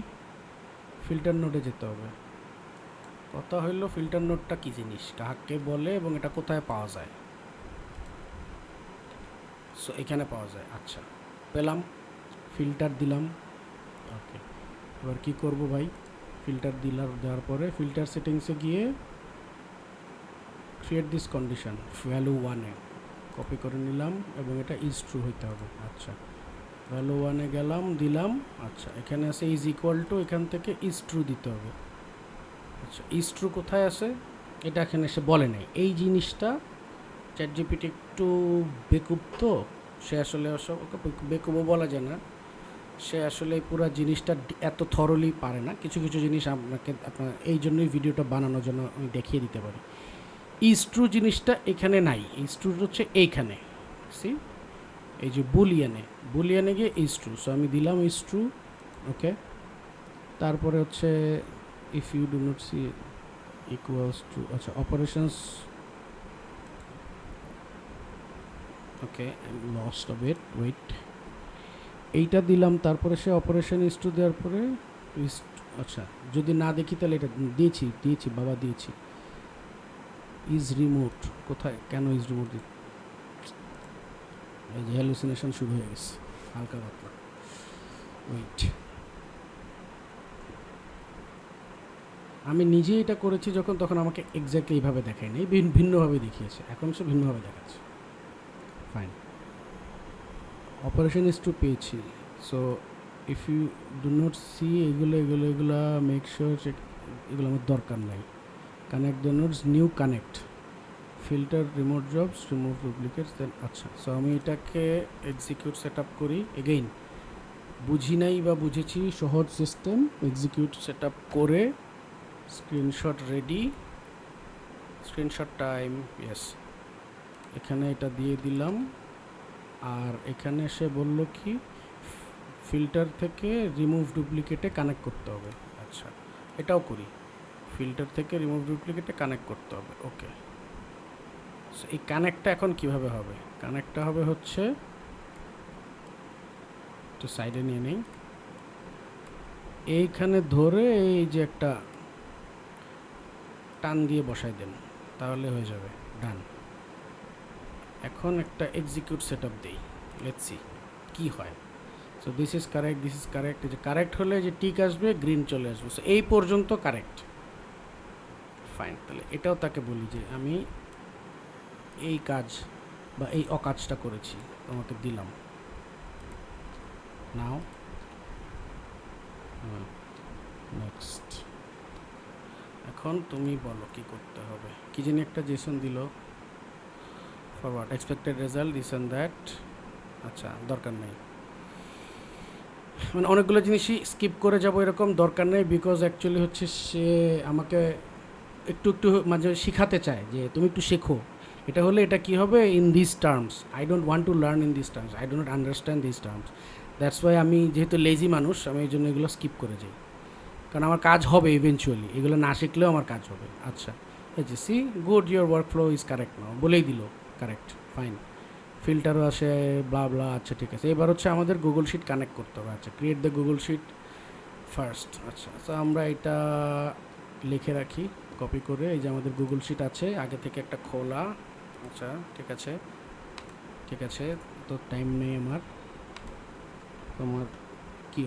Speaker 1: ফিল্টার নোডে যেতে হবে। কথা হইল ফিল্টার নোডটা কী জিনিস, কাকে বলে এবং এটা কোথায় পাওয়া যায়? সো এখানে পাওয়া যায়। আচ্ছা পেলাম, ফিল্টার দিলাম, ওকে। এবার কি করব ভাই? ফিল্টার দেওয়ার পরে ফিল্টার সেটিংসে গিয়ে ক্রিয়েট দিস কন্ডিশন ভ্যালু 1-এ কপি করে নিলাম এবং এটা ইজ ট্রু হইতে হবে। আচ্ছা ভ্যালু 1-এ গেলাম, দিলাম। আচ্ছা এখানে আছে ইজ ইকুয়াল টু, এখান থেকে ইজ ট্রু দিতে হবে। আচ্ছা ইজ ট্রু কোথায় আছে এটা এখানে সে বলে নাই। এই জিনিসটা চ্যাটজিপিটি একটু বেকুব, তো সে আসলে ওকে বেকুবও বলা যায় না, সে আসলে এই পুরো জিনিসটা এত থরলি পারে না। কিছু কিছু জিনিস আপনার এই জন্যই ভিডিওটা বানানোর জন্য আমি দেখিয়ে দিতে পারি। ইজ ট্রু জিনিসটা এখানে নাই, ইজ ট্রু হচ্ছে এইখানে, সি এই যে বুলিয়ানে গিয়ে ইজ ট্রু। সো আমি দিলাম ইজ ট্রু, ওকে। তারপরে হচ্ছে if you do not see equals to, আচ্ছা operations, okay lost of it, wait, এইটা দিলাম। তারপরে সে অপারেশন ইজ টু দেওয়ার পরে ইজ, আচ্ছা যদি না দেখি তাহলে এটা দিয়েছি বাবা, দিয়েছি। ইজ রিমোট কোথায়, কেন ইজ রিমোট দিই? এই যে হ্যালুসিনেশন শুরু হয়ে গেছে হালকা পাতলা, ওয়েট। আমি নিজে এটা করেছি যখন, তখন আমাকে এক্স্যাক্টলি এইভাবে দেখায়নি, ভিন্নভাবে দেখিয়েছে, এখন সে ভিন্নভাবে দেখাচ্ছে, ফাইন। অপারেশন ইজ টু পেয়েছি। So if you do not see, এগুলো মেক শিওর, এগুলো আমার দরকার নাই। Connect the nodes, new connect, filter remote jobs, remove duplicates, then আচ্ছা। সো আমি এটাকে এক্সিকিউট সেট আপ করি। এগেইন বুঝি নাই বা বুঝেছি, সহজ সিস্টেম। এক্সিকিউট সেট আপ করে screenshot ready, screenshot time, yes. এখানে এটা দিয়ে দিলাম। আর এখানে সে বলল কি ফিল্টার থেকে রিমুভ ডুপ্লিকেটে কানেক্ট করতে হবে। আচ্ছা এটাও করি, ফিল্টার থেকে রিমুভ ডুপ্লিকেটে কানেক্ট করতে হবে, ওকে। সো এই কানেক্টটা এখন কিভাবে হবে? কানেক্টটা হবে হচ্ছে, একটু সাইডে নিয়ে নেই, এইখানে ধরে এই যে একটা টান দিয়ে বসাই দেন, তাহলে হয়ে যাবে, ডান। এখন একটা এক্সিকিউট সেট আপ দিই, লেটস সি কী হয়। So this is correct, this is correct, যে কারেক্ট হলে যে টিক আসবে, গ্রিন চলে আসবে। সো এই পর্যন্ত কারেক্ট, ফাইন। তাহলে এটাও তাকে বলি যে আমি এই কাজ বা এই অকাজটা করেছি, তোমাকে দিলাম, নাও নেক্সট। এখন তুমি বলো কি করতে হবে। কি জানি একটা জেসন দিল, forward expected result, this and that. আচ্ছা দরকার নেই, মানে অনেকগুলো জিনিসই স্কিপ করে যাব, এরকম দরকার নেই। বিকজ অ্যাকচুয়ালি হচ্ছে সে আমাকে একটু মাঝে শিখাতে চায় যে তুমি একটু শেখো, এটা হলে এটা কী হবে in this terms. I don't want to learn in this terms, I do not understand this terms. That's why আমি যেহেতু লেজি মানুষ, আমি এই জন্য এগুলো স্কিপ করে যাই, কারণ আমার কাজ হবে ইভেনচুয়ালি, এগুলো না শিখলেও আমার কাজ হবে। আচ্ছা এই যে see good, your workflow is correct now, বলেই দিল কারেক্ট, ফাইন। ফিল্টারও আসে, ব্লা ব্লা, আচ্ছা ঠিক আছে। এবার হচ্ছে আমাদের গুগল শিট কানেক্ট করতে হবে। আচ্ছা create the Google sheet first. আচ্ছা তো আমরা এটা লিখে রাখি কপি করে, এই যে আমাদের গুগল শিট আছে আগে থেকে একটা খোলা। আচ্ছা ঠিক আছে ঠিক আছে, তো টাইম নেই আমার, তোমার কী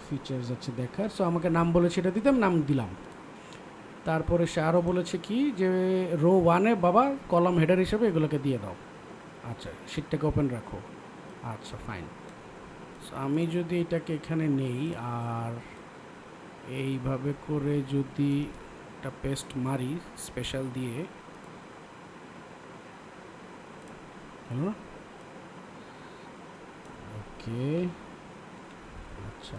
Speaker 1: ফিচার্স আছে দেখার। সো আমাকে নাম বলে সেটা দিতাম, নাম দিলাম। তারপরে সে আরও বলেছে কি যে রো 1-এ বাবা কলাম হেডার হিসেবে এগুলোকে দিয়ে দাও। আচ্ছা শিটটাকে ওপেন রাখো, আচ্ছা ফাইন। সো আমি যদি এটাকে এখানে নেই আর এইভাবে করে যদি একটা পেস্ট মারি স্পেশাল দিয়ে, হলো না? ওকে, আচ্ছা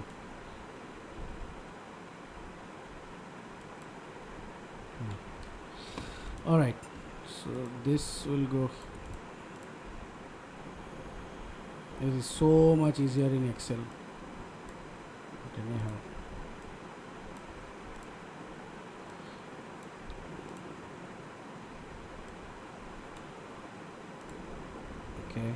Speaker 1: alright, so this will go, it is so much easier in Excel, but anyhow okay,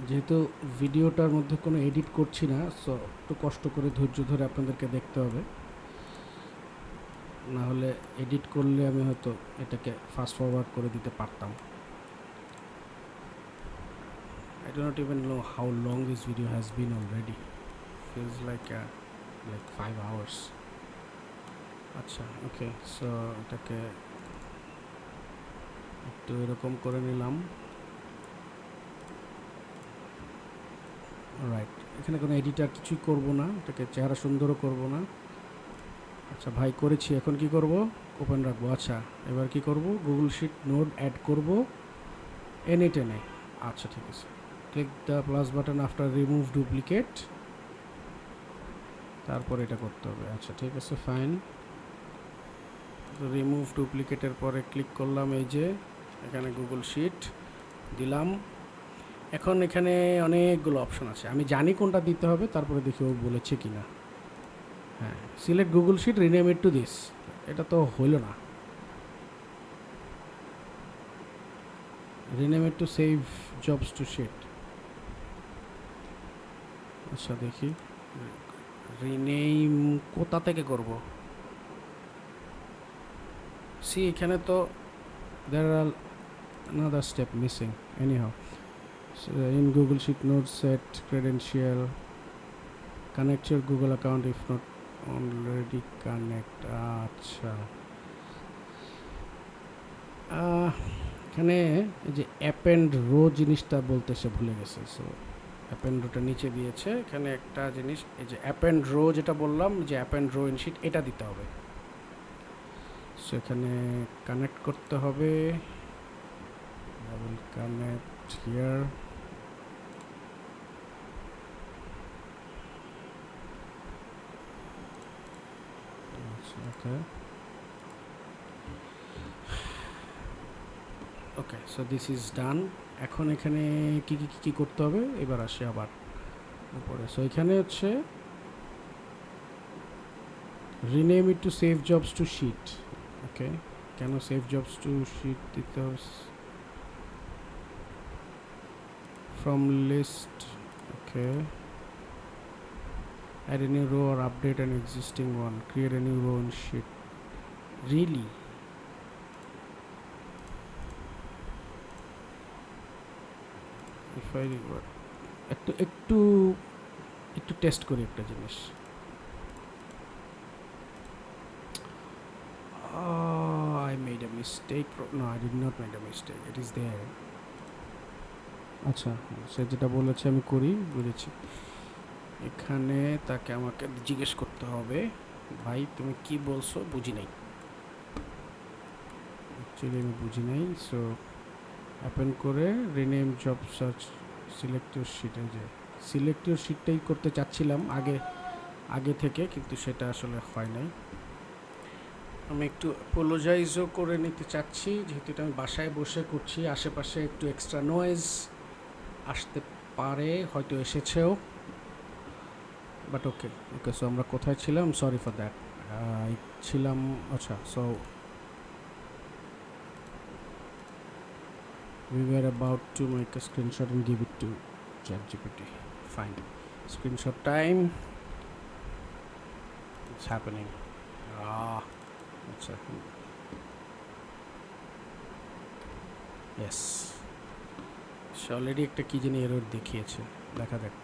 Speaker 1: যেহেতু ভিডিওটার মধ্যে কোনো এডিট করছি না, সো একটু কষ্ট করে ধৈর্য ধরে আপনাদেরকে দেখতে হবে, না হলে এডিট করলে আমি হয়তো এটাকে ফাস্ট ফরওয়ার্ড করে দিতে পারতাম। I do not even know how long this video has been already. Feels like 5 hours. আচ্ছা ওকে, সো এটাকে একটু এরকম করে নিলাম। রাইট, এখানে কোনো এডিটার কিছুই করব না, এটাকে চেহারা সুন্দরও করব না। আচ্ছা ভাই করেছি, এখন কি করব? ওপেন রাখবো। আচ্ছা এবার কি করব? গুগল শিট নোড অ্যাড করব এনে টেনে। আচ্ছা ঠিক আছে, click the plus button after remove duplicate, তারপর এটা করতে হবে। আচ্ছা ঠিক আছে, ফাইন। রিমুভ ডুপ্লিকেটের পরে ক্লিক করলাম, এই যে এখানে গুগল শিট দিলাম। এখন এখানে অনেকগুলো অপশন আছে, আমি জানি কোনটা দিতে হবে, তারপরে দেখি ও বলেছে কি না। হ্যাঁ, select Google sheet rename it to this, এটা তো হইল না। Rename it to save jobs to sheet. আচ্ছা দেখি রিনেম কোথা থেকে করব। সি এখানে তো there are another step missing anyhow. So in Google Sheet Notes, set credential, connect your Google account if not already connect. আচ্ছা এখানে এই যে অ্যাপ অ্যান্ড রো জিনিসটা বলতে সে ভুলে গেছে। সো অ্যাপ অ্যান্ড রোটা নিচে দিয়েছে, এখানে একটা জিনিস এই যে অ্যাপ অ্যান্ড রো যেটা বললাম, যে app and row in sheet, এটা দিতে হবে। সো এখানে কানেক্ট করতে হবে, I will connect here. Okay. Okay, so this is done. এখন এখানে কি করতে হবে এবার আসে আবার উপরে। সো এখানে হচ্ছে rename it to save jobs to sheet. ওকে, কেন সেভ জবস টু শিট দিতে হবে? from list, okay, add a new row or update an existing one, create a new row in sheet. Really? if I একটু test করি একটা জিনিস। I made a mistake. No, I did not make a mistake. It is there. আচ্ছা, সে যেটা বলেছে আমি করি, বুঝেছি। এখানে তাকে আমাকে জিজ্ঞেস করতে হবে, ভাই তুমি কি বলছো, বুঝি নাই, অ্যাকচুয়ালি আমি বুঝি নাই। সো ওপেন করে rename job search select your sheet, এই যে সিলেক্ট ইউর শিটটাই করতে চাচ্ছিলাম আগে থেকে, কিন্তু সেটা আসলে হয় নাই। আমি একটু অ্যাপোলোজাইজও করে নিতে চাচ্ছি, যেহেতু এটা আমি বাসায় বসে করছি, আশেপাশে একটু এক্সট্রা নয়েজ আসতে পারে, হয়তো এসেছেও, বাট ওকে। সো আমরা কোথায় ছিলাম? সরি ফর দ্যাট, ছিলাম। আচ্ছা, so we were about to make a screenshot and give it to ChatGPT. Fine, screenshot time. It's happening. আচ্ছা, ইয়েস, সে অলরেডি একটা কী জানি এরর দেখিয়েছে, দেখা যাক।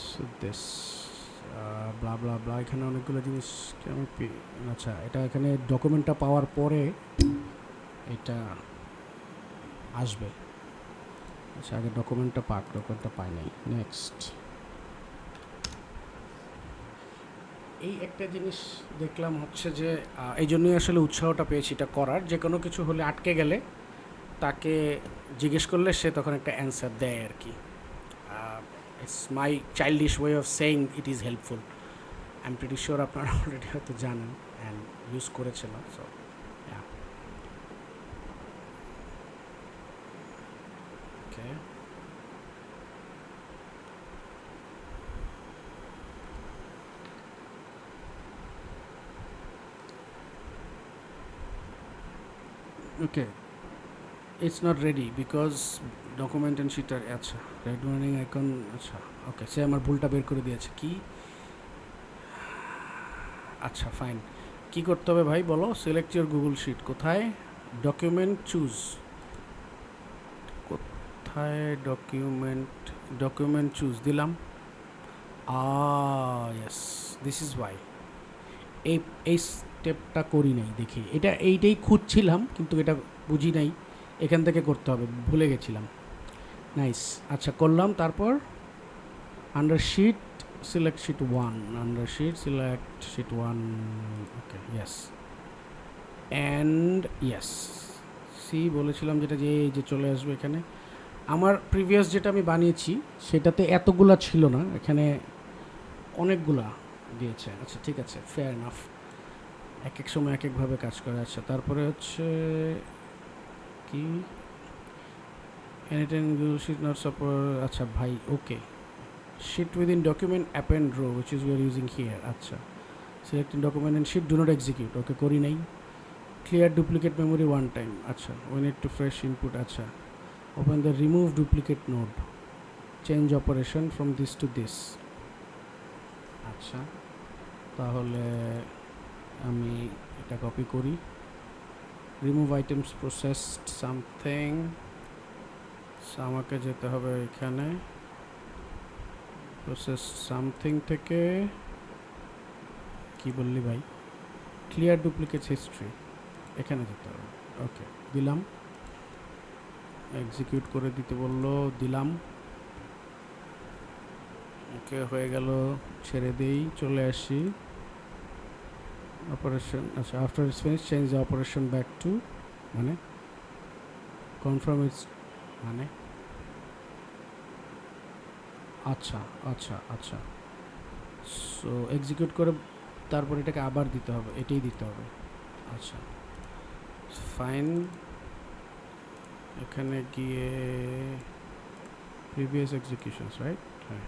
Speaker 1: সো দিস ব্লা ব্লা ব্লা, এখানে অনেকগুলো জিনিস আমি আচ্ছা, এটা এখানে ডকুমেন্টটা পাওয়ার পরে এটা আসবে। আচ্ছা, আগে ডকুমেন্টটা ডকুমেন্টটা পাই নাই। নেক্সট, এই একটা জিনিস দেখলাম হচ্ছে যে এই জন্যই আসলে উৎসাহটা পেয়েছি এটা করার, যে কোনো কিছু হলে আটকে গেলে তাকে জিজ্ঞেস করলে সে তখন একটা অ্যান্সার দেয় আর কি। It's my childish way of saying it is helpful. I am pretty sure আপনারা অলরেডি হয়তো জানেন অ্যান্ড ইউজ করেছিলাম। So okay, okay, it's not ready because document and শিটার, আচ্ছা রেড ওয়ার্নিং আইকন, আচ্ছা ওকে, সে আমার ভুলটা বের করে দিয়েছে কি। আচ্ছা ফাইন, কি করতে হবে ভাই বলো? সিলেক্ট ইউর গুগল শিট, কোথায় ডকুমেন্ট চুজ, কোথায় ডকুমেন্ট চুজ দিলাম। ইয়েস, দিস ইজ ওয়াই এই এই স্টেপটা করি নাই দেখি, এইটাই খুঁজছিলাম কিন্তু এটা বুঝি নাই এখান থেকে করতে হবে, ভুলে গেছিলাম। নাইস, আচ্ছা করলাম। তারপর under sheet select sheet one, under sheet select sheet one, okay yes and yes. See বলেছিলাম যেটা, যে এই যে চলে আসবে এখানে। আমার প্রিভিয়াস যেটা আমি বানিয়েছি সেটাতে এতগুলা ছিল না, এখানে অনেকগুলা দিয়েছে। আচ্ছা ঠিক আছে, ফেয়ার এনাফ, এক এক সময় এক একভাবে কাজ করে। আচ্ছা তারপরে হচ্ছে কি, anytime Google sheet not support, আচ্ছা ভাই okay, sheet within document append row which is we are using here, আচ্ছা selecting document and sheet do not execute, okay করি নাই। Clear duplicate memory one time, আচ্ছা we need to fresh input, আচ্ছা open the remove duplicate node, change operation from this to this. আচ্ছা তাহলে আমি এটা copy করি, রিমুভ আইটেমস প্রসেসড সামথিং, আমাকে যেতে হবে এখানে প্রসেস সামথিং থেকে, কি বললি ভাই, ক্লিয়ার ডুপ্লিকেটস হিস্ট্রি, এখানে যেতে হবে। ওকে দিলাম, এক্সিকিউট করে দিতে বললো, দিলাম, ওকে হয়ে গেল, ছেড়ে দেই, চলে আসি অপারেশন। আচ্ছা after it's finish change the operation back two, মানে কনফার্ম ইটস, মানে আচ্ছা আচ্ছা আচ্ছা, সো এক্সিকিউট করে তারপর এটাকে আবার দিতে হবে, এটাই দিতে হবে। আচ্ছা ফাইন, এখানে গিয়ে প্রিভিয়াস এক্সিকিউশনস রাইট, হ্যাঁ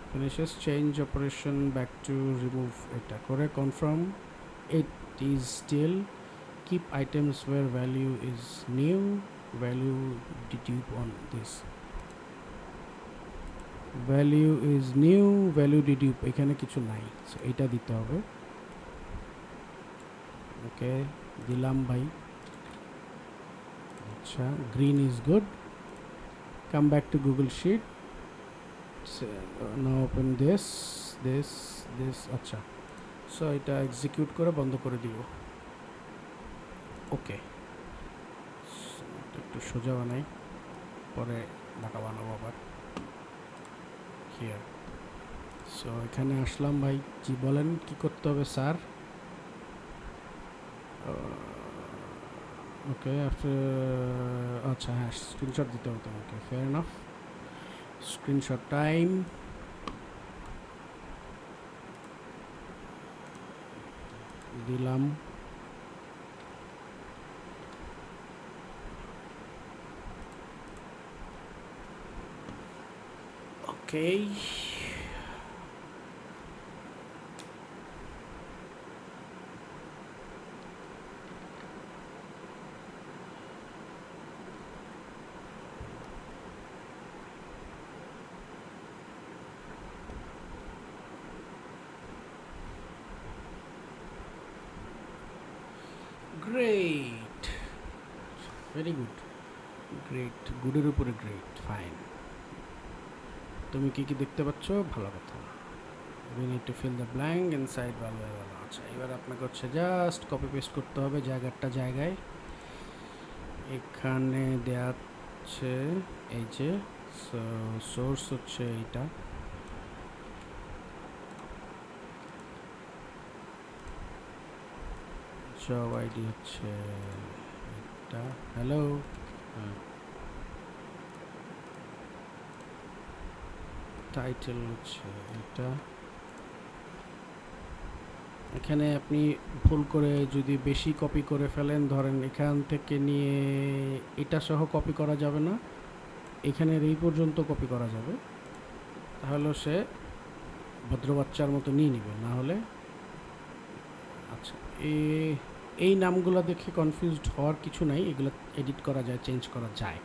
Speaker 1: finishes change operation back to remove, এটা করে confirm it is still, keep items where value is new, value dedupe on this, value is new, value dedupe, এখানে কিছু নাই, সো এটা দিতে হবে। ওকে দিলাম ভাই, আচ্ছা green is good, come back to Google sheet, now open this this this, আচ্ছা সো এটা এক্সিকিউট করে বন্ধ করে দিব। ওকে একটু সোজা বানাই, পরে বাঁকা বানাবো আবার। হিয়ার, সো এখানে আসলাম ভাই, জি বলেন কি করতে হবে স্যার? ওকে আফটার, আচ্ছা হ্যাঁ স্ক্রিনশট দিতে হবে তোমাকে, ফেয়ার এনাফ, স্ক্রিনশট টাইম, দিলাম। Okay great, very good, great, গুডের উপরে গ্রেট, ফাইন। তুমি কি কি দেখতে পাচ্ছ? ভালো কথা, we need to fill the blank inside ভালো। আচ্ছা এবার আপনাকে হচ্ছে জাস্ট কপি পেস্ট করতে হবে জায়গাটা জায়গায়, এখানে দেওয়া হচ্ছে এই যে সোর্স হচ্ছে এইটা, জব আইডি হচ্ছে এটা, হ্যালো, টাইটেল হচ্ছে এটা। এখানে আপনি ভুল করে যদি বেশি কপি করে ফেলেন, ধরেন এখান থেকে নিয়ে এটা সহ কপি করা যাবে না, এখানের এই পর্যন্ত কপি করা যাবে, তাহলে সে ভদ্র বাচ্চার মতো নিয়ে নেবে, না হলে। আচ্ছা, এই নামগুলো দেখে কনফিউজড হওয়ার কিছু নাই, এগুলো এডিট করা যায়, চেঞ্জ করা যায়।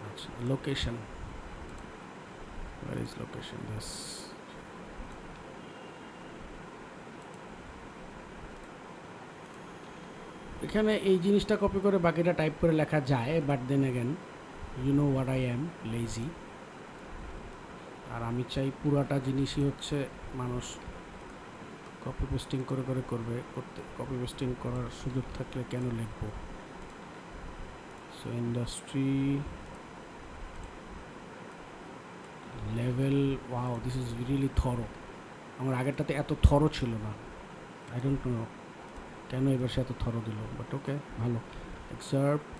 Speaker 1: আচ্ছা, location, where is location, this এখানে এই জিনিসটা কপি করে বাকিটা টাইপ করে লেখা যায়, but then again you know what I am, lazy. আর আমি চাই পুরাটা জিনিসই হচ্ছে মানুষ কপি পেস্টিং করে করবে, কপি পেস্টিং করার সুযোগ থাকলে কেন লিখবো। So industry level, wow, this is really thorough. আমার আগেরটাতে এত থরো ছিল না, আই ডোন্ট নো কেন এবার সে এত থরো দিল, বাট ওকে, ভালো। Excerpt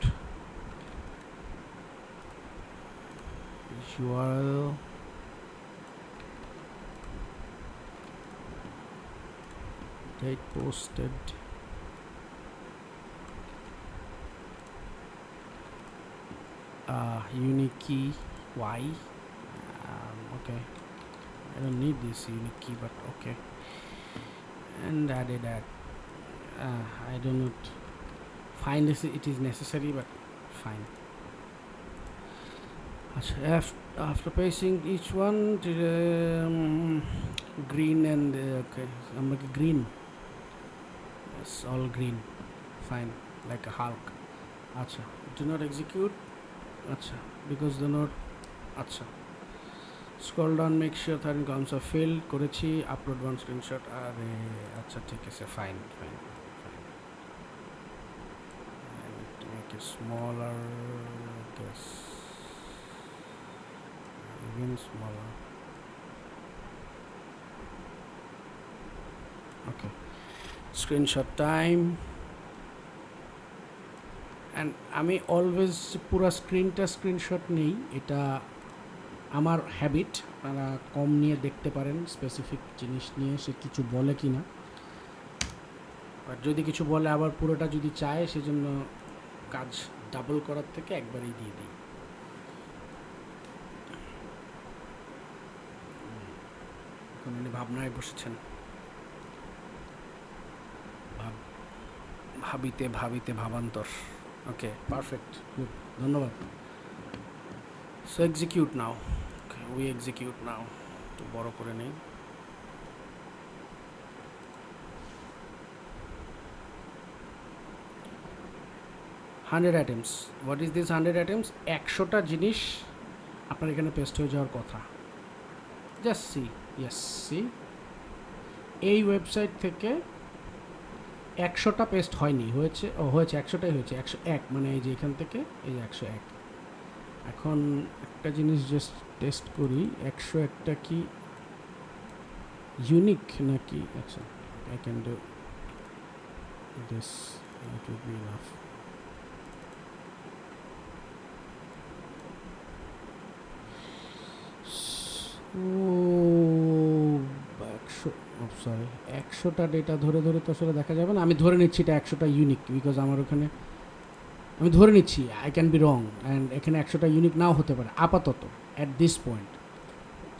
Speaker 1: URL, date posted, unique key y, okay, I don't need this unique key, but okay, and added that, I do not find this it is necessary, but fine. After pasting each one to green and okay, I'm like green, it's all green, fine, like a Hulk. Acha, do not execute. Acha, because the not. Acha, scroll down, make sure 13 columns are filled. করেছি, upload one screenshot. আরে আচ্ছা ঠিক আছে, fine. I need to make it smaller, I guess, even smaller. Okay, screenshot time. And আমি always পুরো স্ক্রিনটা screenshot নেই, এটা আমার হ্যাবিট। আপনারা কম নিয়ে দেখতে পারেন, স্পেসিফিক জিনিস নিয়ে সে কিছু বলে কি না, আর যদি কিছু বলে আবার পুরোটা যদি চায়, সেজন্য কাজ ডাবল করার থেকে একবারেই দিয়ে দিই। এখন উনি ভাবনায় বসেছেন, ভাবিতে ভাবান্তর। ওকে, পারফেক্ট, গুড, ধন্যবাদ। So execute now, we execute now, একটু বড় করে নেই। Hundred items, what is this 100 items? 100টা জিনিস আপনার এখানে পেস্ট হয়ে যাওয়ার কথা। জাস্ট সি, ইয়েস, সি, এই ওয়েবসাইট থেকে 100টা পেস্ট হয়নি, হয়েছে, হয়েছে 100টাই হয়েছে, 101, মানে এই যে এখান থেকে এই 101। এখন একটা জিনিস জাস্ট টেস্ট করি, 101টা কি ইউনিক নাকি। আচ্ছা, I can do this, it will be enough. Sorry, 100টা ডেটা ধরে তো আসলে দেখা যাবে না। আমি ধরে নিচ্ছি এটা 100টা ইউনিক, বিকজ আমার ওখানে আমি ধরে নিচ্ছি, I can be wrong, and এখানে 100টা ইউনিক নাও হতে পারে আপাতত অ্যাট দিস পয়েন্ট।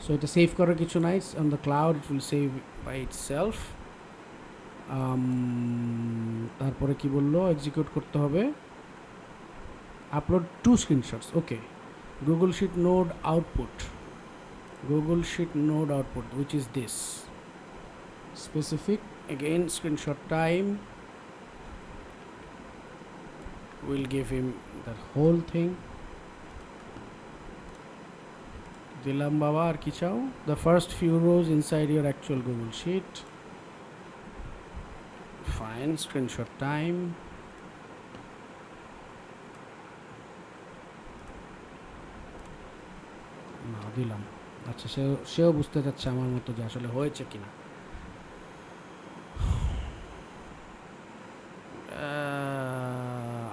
Speaker 1: সো এটা সেভ করার কিছু নাই, on the cloud it will save by itself. তারপরে কি বললো, এক্সিকিউট করতে হবে, upload 2 screenshots, okay. Google sheet node output, which is this specific, again screenshot time, we'll give him the whole thing. দিলাম বাবা, আর কি চাও? The first few rows inside your actual Google sheet, fine, screenshot time. না দিলাম, আচ্ছা, সেও বুঝতে চাচ্ছে আমার মতো যে আসলে হয়েছে কিনা।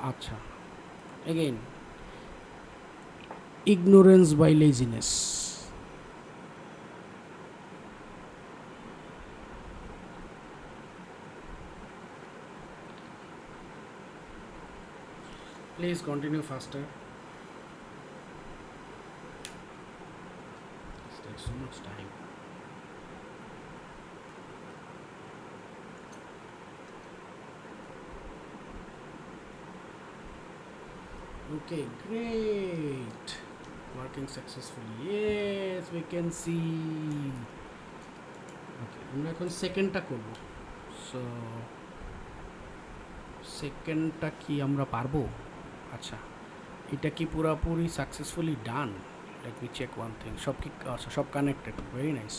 Speaker 1: আচ্ছা, again ignorance by laziness. Please continue faster. It takes so much time. Okay, great. Working successfully. Yes, we can see. Okay, আমরা এখন সেকেন্ডটা করব। সো সেকেন্ডটা কি আমরা পারবো? আচ্ছা, এটা কি পুরোপুরি successfully done? Let me check one thing. সব কি আচ্ছা, সব কানেক্টেড, ভেরি নাইস।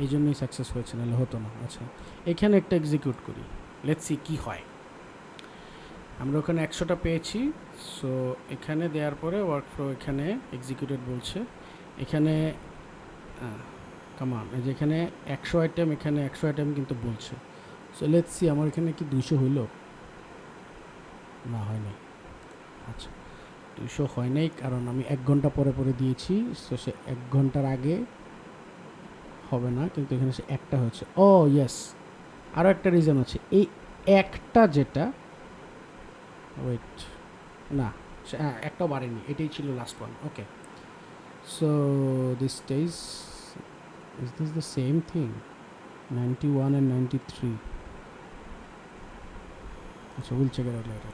Speaker 1: এই জন্যই সাকসেস হয়েছে, নাহলে হতো না। আচ্ছা, এখানে একটা এক্সিকিউট করি, লেটস সি কি হয়। আমরা ওখানে 100টা পেয়েছি। সো এখানে দেওয়ার পরে ওয়ার্কফ্লো এখানে এক্সিকিউটেড বলছে। এখানে কামান, এই যে এখানে 100 আইটেম, এখানে 100 আইটেম কিন্তু বলছে। সো লেটস সি আমার এখানে কি 200 হইল? না, হয় নাই। আচ্ছা, 200 হয় নাই কারণ আমি 1 ঘন্টা পরে পরে দিয়েছি। সো সে 1 ঘন্টার আগে হবে না, কিন্তু এখানে সে একটা হয়েছে। ও ইয়েস, আরও একটা রিজন আছে। এই একটা যেটা, ওয়েট, না একটাও বাড়েনি, এটাই ছিল last one. Okay, so this stage, is this the same thing? 91 and 93. আচ্ছা, will check it out later.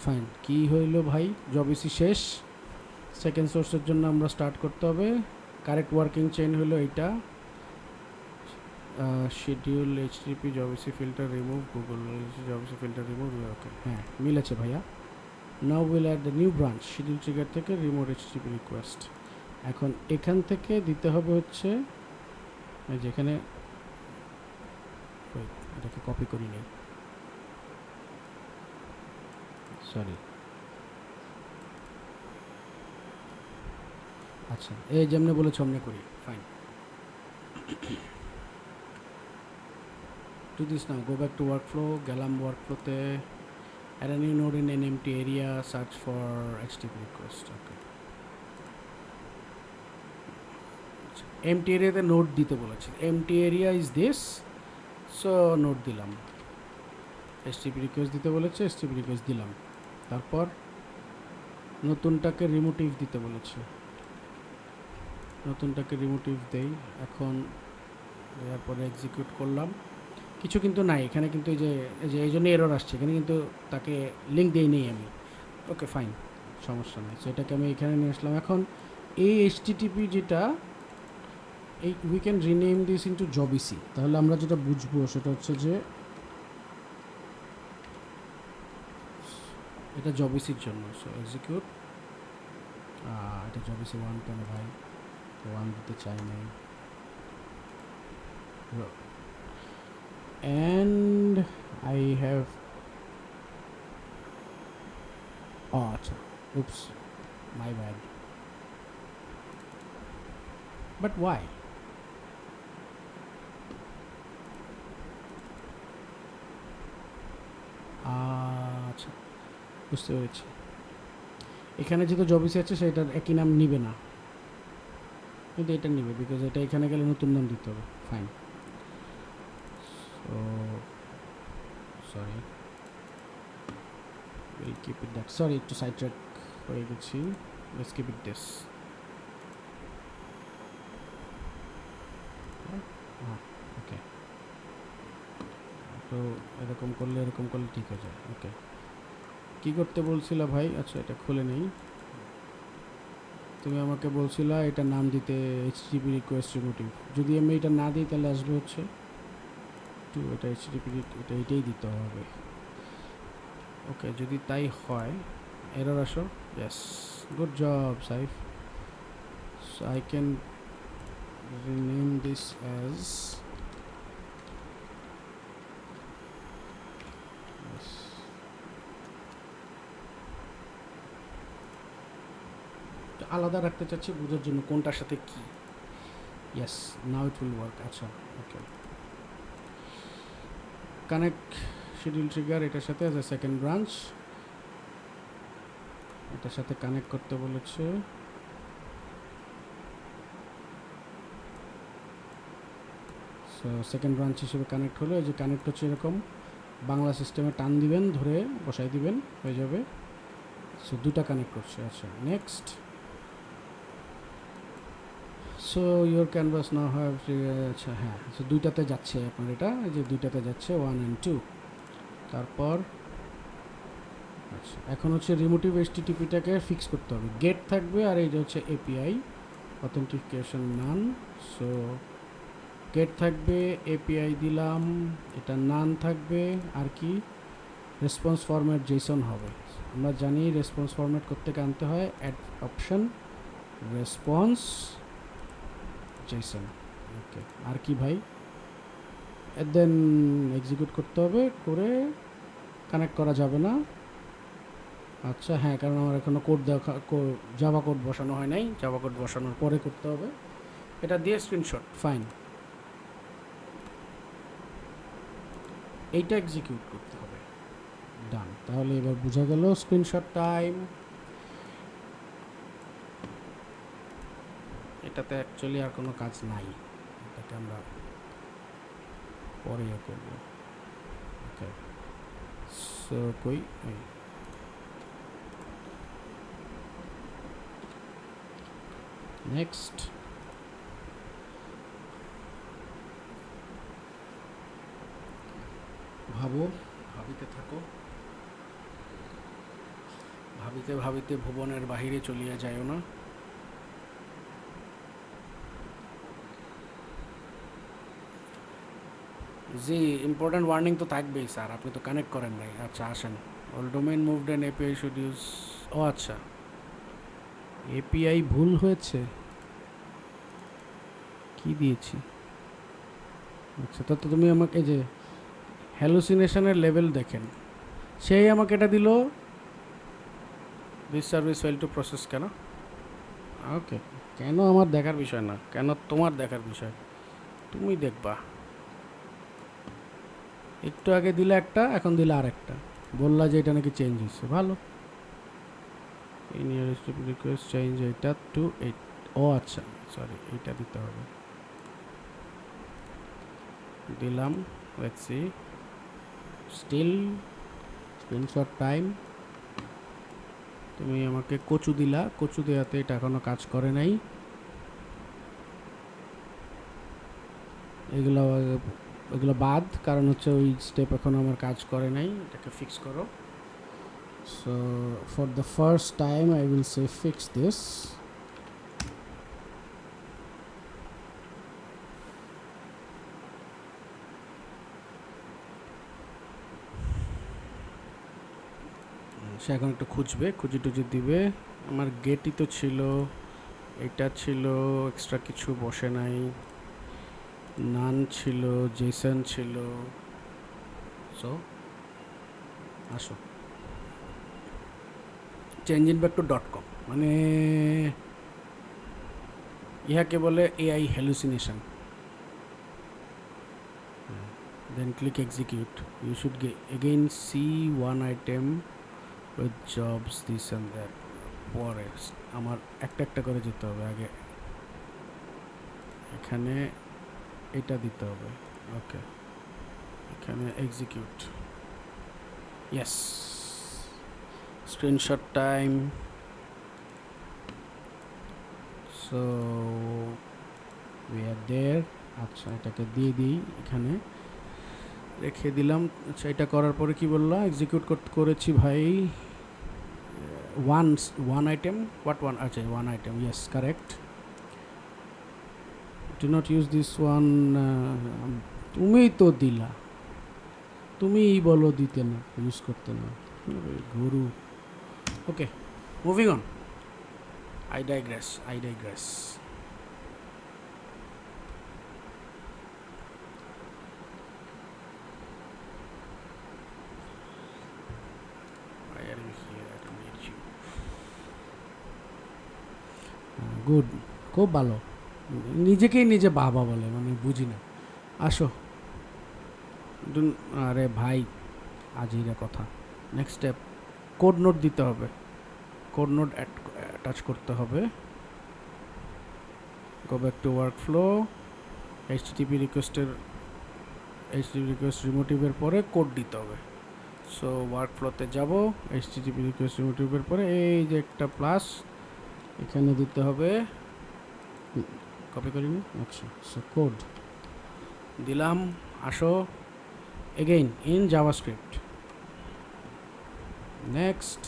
Speaker 1: Fine, কী হইল ভাই? জব ইসি শেষ। সেকেন্ড সোর্সের জন্য আমরা স্টার্ট করতে হবে। কারেক্ট ওয়ার্কিং চেইন হলো এইটা। Schedule HTTP Jobicy filter remove, Google Jobicy filter remove. Okay, হ্যাঁ মিলেছে ভাইয়া। Now will add the new branch schedule trigger থেকে রিমোট এইচটিপি রিকোয়েস্ট। এখন এখান থেকে দিতে হবে হচ্ছে যেখানে, এটাকে কপি করি নেই, সরি। আচ্ছা, এই যেমনি বলেছ অমনি করি, fine. To this now, go back to workflow. গেলাম ওয়ার্কফ্লোতে, add a new node in an empty area, search for HTTP request. Okay, empty এরিয়াতে নোট দিতে বলেছে। Empty area is this, so note দিলাম। এইচটিপি রিকোয়েস্ট দিতে বলেছে, HTP request দিলাম। তারপর নতুনটাকে রিমোটিভ দিতে বলেছে, নতুনটাকে রিমোটিভ দেই। এখন দেওয়ার পরে এক্সিকিউট করলাম, কিছু কিন্তু নাই এখানে, কিন্তু এই জন্য এরর আসছে এখানে, কিন্তু তাকে লিঙ্ক দিই নেই আমি। ওকে ফাইন, সমস্যা নেই। সো এটাকে আমি এখানে নিয়ে আসলাম। এখন এই এইচটিটিপি যেটা, এই we can rename this into job EC. তাহলে আমরা যেটা বুঝবো সেটা হচ্ছে যে এটা জব ইসির জন্য। সো এক্সিকিউট, এটা জব ইসি 1 কেন ভাই? 1 দিতে চাই নাই। and I have, oh acha, oops, my bad, but why? আচ্ছা, বুঝতে পেরেছি। এখানে যেহেতু জবিসি আছে সেটার একই নাম নিবে না, কিন্তু এটা নিবে, বিকজ এটা এখানে গেলে নতুন নাম দিতে হবে। Fine, so sorry, we'll keep it that. Sorry, একটু সাইড ট্র্যাক হয়ে গেছি। let's keep it this. ওকে, তো এরকম করলে ঠিক হয়ে যায়। ওকে, কী করতে বলছিলা ভাই? আচ্ছা, এটা খুলে নেই। তুমি আমাকে বলছিলা এটা নাম দিতে এইচটিপি রিকোয়েস্ট রিমোটিভ। যদি আমি এটা না দিই তাহলে আসবে হচ্ছে টু, এটা এইচটিপি, এটা এটাই দিতে হবে। ওকে, যদি তাই হয় এরর আসো। Yes, good job Saif. So I can rename this as, আলাদা রাখতে চাচ্ছি বোঝার জন্য কোনটার সাথে কি। Yes, now it will work. আচ্ছা, ওকে, কানেক্ট শিডিউল ট্রিগার এটার সাথে অ্যাজ এ সেকেন্ড ব্রাঞ্চ, এটার সাথে কানেক্ট করতে বলেছে। সো সেকেন্ড ব্রাঞ্চ হিসেবে কানেক্ট হলো। এই যে কানেক্ট হচ্ছে এরকম, বাংলা সিস্টেমে টান দিবেন, ধরে বসাই দিবেন, হয়ে যাবে। সো দুটা কানেক্ট করছে। আচ্ছা, next. So your canvas now have, আচ্ছা হ্যাঁ, সো দুইটাতে যাচ্ছে আপনার, এটা যে দুইটাতে যাচ্ছে 1 and 2। তারপর আচ্ছা, এখন হচ্ছে রিমোটিভ এইচটিটিপিটাকে ফিক্স করতে হবে। গেট থাকবে আর এইটা হচ্ছে এপিআই অথেন্টিকেশন নান। সো গেট থাকবে, এপিআই দিলাম, এটা নান থাকবে, আর কি রেসপন্স ফরম্যাট জেসন হবে। আমরা জানি রেসপন্স ফরম্যাট করতে আনতে হয় অ্যাড অপশন রেসপন্স জেসন। ওকে, আর কি ভাই, দেন এক্সিকিউট করতে হবে, করে কানেক্ট করা যাবে না। আচ্ছা হ্যাঁ, কারণ আমার এখনও কোড দেখা, জাভা কোড বসানো হয় নাই, জাভা কোড বসানোর পরে করতে হবে। এটা দিয়ে স্ক্রিনশট, ফাইন। এইটা এক্সিকিউট করতে হবে, ডান। তাহলে এবার বোঝা গেল স্ক্রিনশট টাইম। এটাতে অ্যাকচুয়ালি আর কোনো কাজ নাই, এটাকে আমরা পরে করব। ওকে, সো কই নেক্সট। ভাবিতে থাকো, ভাবিতে ভাবিতে ভুবনের বাহিরে চলিয়া যায়ও না। জি, ইম্পর্ট্যান্ট ওয়ার্নিং তো থাকবেই স্যার, আপনি তো কানেক্ট করেন নাই। আচ্ছা আসেন, all domain moved and API should use. ও আচ্ছা, এপিআই ভুল হয়েছে, কি দিয়েছি? আচ্ছা, তো তুমি আমাকে যে হ্যালুসিনেশনের লেভেল দেখেন, সেই আমাকে এটা দিল this service fail to process. কেন? ওকে, কেন আমার দেখার বিষয় না, কেন তোমার দেখার বিষয়, তুমি দেখবা। একটু আগে দিলে একটা, এখন দিলে আর একটা, বললা যে এটা নাকি চেঞ্জ হচ্ছে, ভালো। নিয়ারেস্ট রিকোয়েস্ট চেঞ্জ এটা টু 8। ও আচ্ছা, সরি, এইটা দিতে হবে, দিলাম। Let's see, still screenshot time. তুমি আমাকে কচু দিলা, কচু দেওয়াতে এটা এখনো কাজ করে নাই। এগুলো এগুলো বাদ, কারণ হচ্ছে ওই স্টেপ এখনো আমার কাজ করে নাই, এটাকে ফিক্স করো। So for the first time I will say fix this. সে এখন একটু খুঁজবে, খুঁজে টুজে দিবে। আমার গেটই তো ছিল, এটা ছিল, এক্সট্রা কিছু বসে নাই, নান ছিল, জেসন ছিল। সো আসো, change in back to .com, মানে ইহাকে বলে AI hallucination. Then click execute, you should again see one item with jobs this and that. পরে আমার একটা একটা করে যেতে হবে, আগে এখানে এটা দিতে হবে। ওকে, এখানে execute, yes, screenshot time. So we are there. আচ্ছা, এটাকে দিয়ে দিই, এখানে রেখে দিলাম। আচ্ছা, এটা করার পরে কি বললো, এক্সিকিউট করেছি ভাই। One item, what one? আচ্ছা, one item, yes correct. Do not use this one. তুমিই তো দিলা, তুমিই বলো দিতে না, ইউজ করতে না, গুরু। Okay, moving on. I digress. Why are you here? I don't need you. Good, খুব ভালো। নিজেকেই নিজে বাবা বলে, মানে বুঝি না। আসো, আরে ভাই আজিরা কথা। নেক্সট স্টেপ, কোড নোট দিতে হবে, কোড নোট অ্যাটাচ করতে হবে। Go back to workflow, HTTP request রিমোটিভের পরে কোড দিতে হবে। সো ওয়ার্কফ্লোতে যাব, এইচটিটিপি রিকোয়েস্ট রিমোটিভের পরে এই যে একটা প্লাস এখানে দিতে হবে, কপি করিনি, আচ্ছা। সো কোড দিলাম, আসো এগেইন ইন জাভাস্ক্রিপ্ট, নেক্সট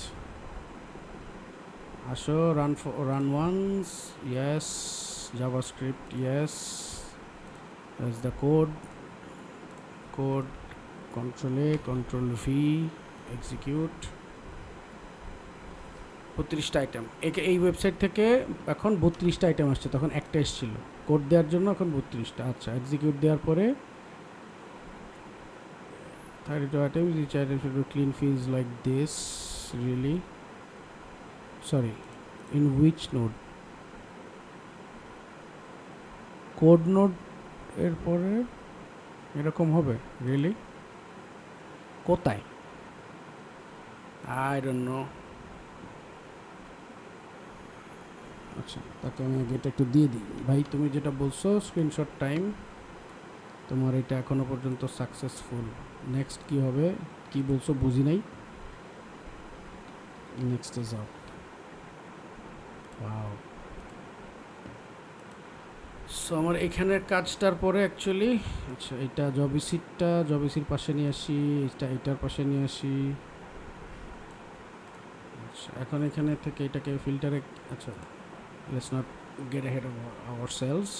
Speaker 1: আসো run once, yes JavaScript, yes that's the code control A control V execute 32টা আইটেম। এই ওয়েবসাইট থেকে এখন 32টা আইটেম আসছে, তখন একটা এসেছিল কোড দেওয়ার জন্য, এখন 32টা। আচ্ছা, এক্সিকিউট দেওয়ার পরে 32 items, each item should be clean fields like this, really sorry, in which node, code node এরপরে এরকম হবে, রিয়েলি কোথায়, আই ডোন্ট নো। আচ্ছা, তাকে আমি এটা একটু দিয়ে দিই। ভাই তুমি যেটা বলছো স্ক্রিনশট টাইম, তোমার এটা এখনো পর্যন্ত সাকসেসফুল। নেক্সট কি হবে, কি বলছো বুঝি নাই, নেক্সটে যাও। ওয়াও, সো আমার এখানের কাজটার পরে অ্যাকচুয়ালি, আচ্ছা এটা জবিসির পাশে নিয়ে আসি, এটার পাশে নিয়ে আসি। আচ্ছা, এখন এখানে থেকে এটাকে ফিল্টারে, আচ্ছা let's not get ahead of ourselves.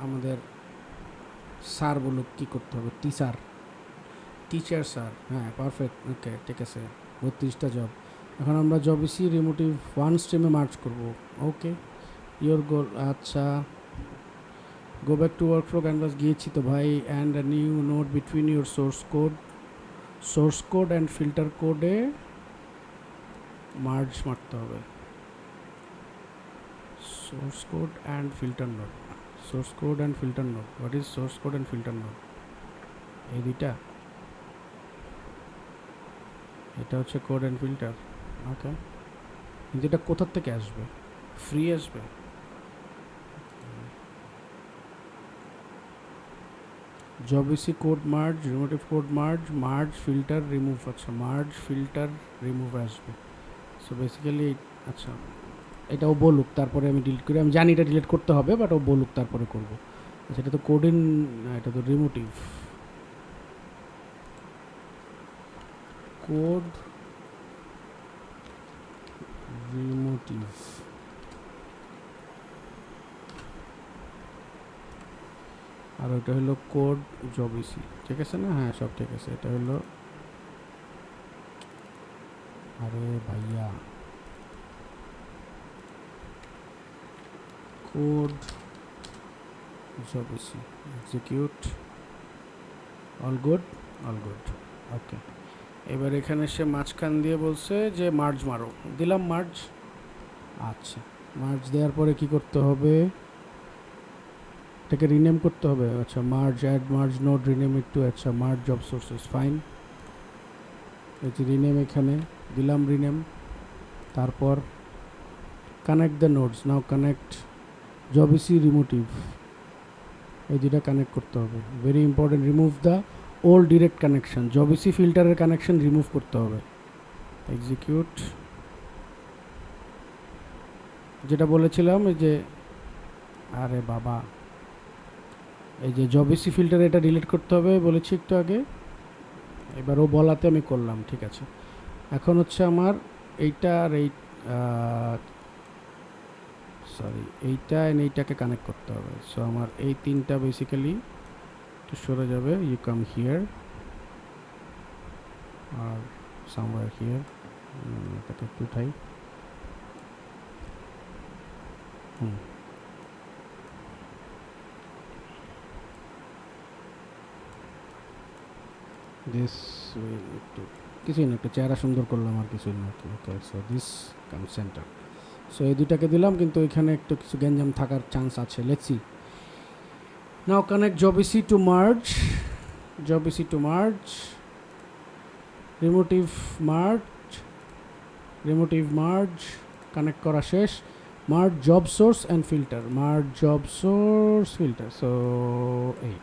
Speaker 1: আমাদের স্যার বলুক কী করতে হবে, টিচার স্যার, হ্যাঁ পারফেক্ট, ওকে ঠিক আছে। 32টা জব, এখন আমরা জবিসি রিমোটিভ ওয়ান স্ট্রিমে মার্চ করব। ওকে, ইয়োর গোল, আচ্ছা গো ব্যাক টু ওয়ার্কফ্লো ক্যানভাস গিয়েছি তো ভাই, and a new note between your source code and filter কোডে মার্জ মারতে হবে। Source code and filter node, source code and filter node, what is source code and filter node? এই দুইটা, এটা হচ্ছে কোড অ্যান্ড ফিল্টার, ওকে। কিন্তু এটা কোথার থেকে আসবে, ফ্রি আসবে? Jobicy code merge, Remotive code merge filter remove, আচ্ছা মার্জ ফিল্টার রিমুভ আসবে। সো বেসিক্যালি আচ্ছা এটাও বলুক, তারপরে আমি ডিলিট করি। আমি জানি এটা ডিলিট করতে হবে, বাট ও বলুক তারপরে করব। আচ্ছা, এটা তো কোডিং না, এটা তো রিমোটিভ কোড, রিমোটিভ আর ওটা হলো কোড জবিসি, ঠিক আছে না? হ্যাঁ সব ঠিক আছে। এটা হলো, আরে ভাইয়া code Jobicy execute, all good okay. এবার এখানে সে মাঝখান দিয়ে বলছে যে মার্জ মারো, দিলাম মার্জ। আচ্ছা, মার্জ দেওয়ার পরে কি করতে হবে, এটাকে রিনেম করতে হবে। আচ্ছা, merge add merge node rename it to, আচ্ছা মার্জ জব সোর্সেস, ফাইন। এই যে রিনেম, এখানে দিলাম রিনেম। তারপর connect the nodes, now connect Jobicy Remotive, এই দুটা কানেক্ট করতে হবে। Very important, remove the old direct connection, Jobicy ফিল্টারের কানেকশন রিমুভ করতে হবে। এক্সিকিউট, যেটা বলেছিলাম এই যে, আরে বাবা এই যে জবিসি ফিল্টার এটা ডিলিট করতে হবে বলেছি একটু আগে, এবার ও বলাতে আমি করলাম, ঠিক আছে। এখন হচ্ছে আমার এইটা আর এই সরি এইটা এন্ড এইটাকে কানেক্ট করতে হবে। সো আমার এই তিনটা বেসিক্যালি একটু সরে যাবে, you come here or somewhere here, এটাকে একটু উঠাই। দিস একটু কিছুই না, একটু চেহারা সুন্দর করলাম আর কিছুই না। Okay, so this come centre. সো এই দুইটাকে দিলাম, কিন্তু এখানে একটু কিছু গ্যাঞ্জাম থাকার চান্স আছে। Let's see. Now connect Jobicy to merge Jobicy to merge, Remotive merge connect করা শেষ। Merge job source and filter, so এই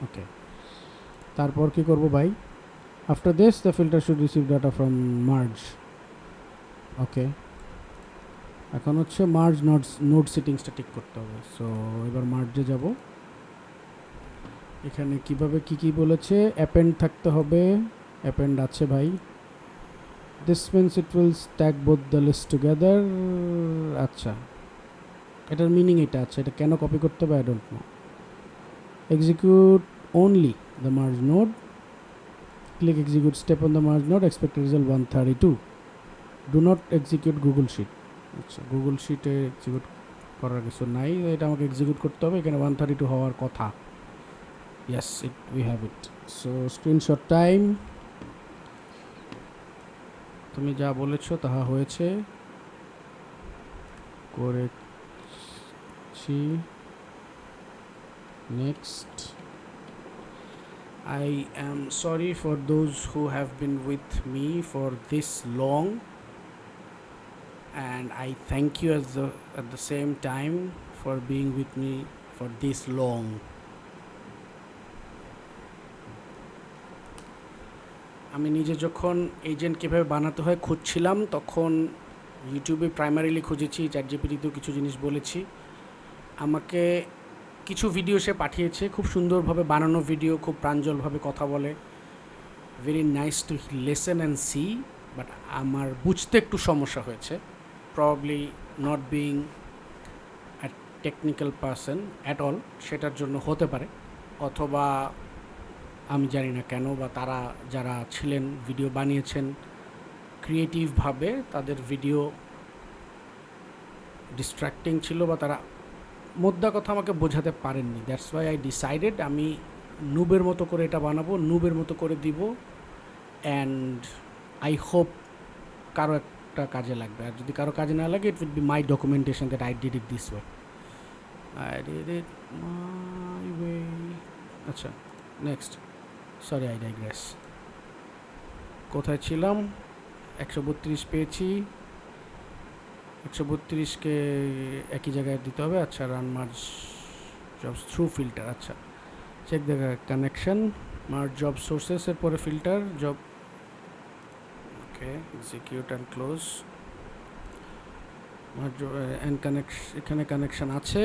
Speaker 1: ওকে। তারপর কি করব ভাই? After this the filter should receive data from merge. Okay, এখন হচ্ছে merge node সেটিংসটা ঠিক করতে হবে। সো এবার মার্জে যাব। এখানে কিভাবে কি বলেছে? অ্যাপেন্ড থাকতে হবে, অ্যাপেন্ড আছে ভাই। This means it will stack both the list together. আচ্ছা, এটার মিনিং এটা। আচ্ছা, এটা কেন কপি করতে হবে I don't no. Execute only the merge node, click execute step on the merge node, expected result 132. Do not execute Google Sheet. আচ্ছা, Google শিটে এক্সিকিউট করার কিছু নাই, এটা আমাকে এক্সিকিউট করতে হবে। এখানে 132 হওয়ার কথা। Yes, we have it. So screenshot time. তুমি যা বলেছো তাহা হয়েছে, করেছি। Next. I am sorry for those who have been with me for this long, and I thank you at the same time for being with me for this long. আমি নিজে যখন agent কীভাবে বানাতে হয় খুঁজছিলাম, তখন ইউটিউবে প্রাইমারিলি খুঁজেছি, চ্যাটজিপিটিতেও কিছু জিনিস বলেছি। আমাকে কিছু ভিডিও সে পাঠিয়েছে, খুব সুন্দরভাবে বানানো ভিডিও, খুব প্রাঞ্জলভাবে কথা বলে, very nice to listen and see. But আমার বুঝতে একটু সমস্যা হয়েছে, probably not being a technical person at all, সেটার জন্য হতে পারে। অথবা আমি জানি না কেন, বা তারা যারা ছিলেন ভিডিও বানিয়েছেন ক্রিয়েটিভভাবে, তাদের ভিডিও ডিস্ট্র্যাক্টিং ছিল, বা তারা মোদ্দা কথা আমাকে বোঝাতে পারেননি। দ্যাটস ওয়াই আই ডিসাইডেড আমি নুবের মতো করে এটা বানাবো, নুবের মতো করে দিব, অ্যান্ড আই হোপ কারো একটা কাজে লাগবে। আর যদি কারো কাজে না লাগে, ইট will B my documentation that I did it this way, I did it my way. আচ্ছা, নেক্সট। Sorry, I digress. কোথায় ছিলাম? 132 পেয়েছি, 132কে একই জায়গায় দিতে হবে। আচ্ছা, run merge jobs through filter. আচ্ছা, check the connection, merge job sources এর পরে filter job. Okay, execute and close. Merge and এখানে কানেকশন আছে,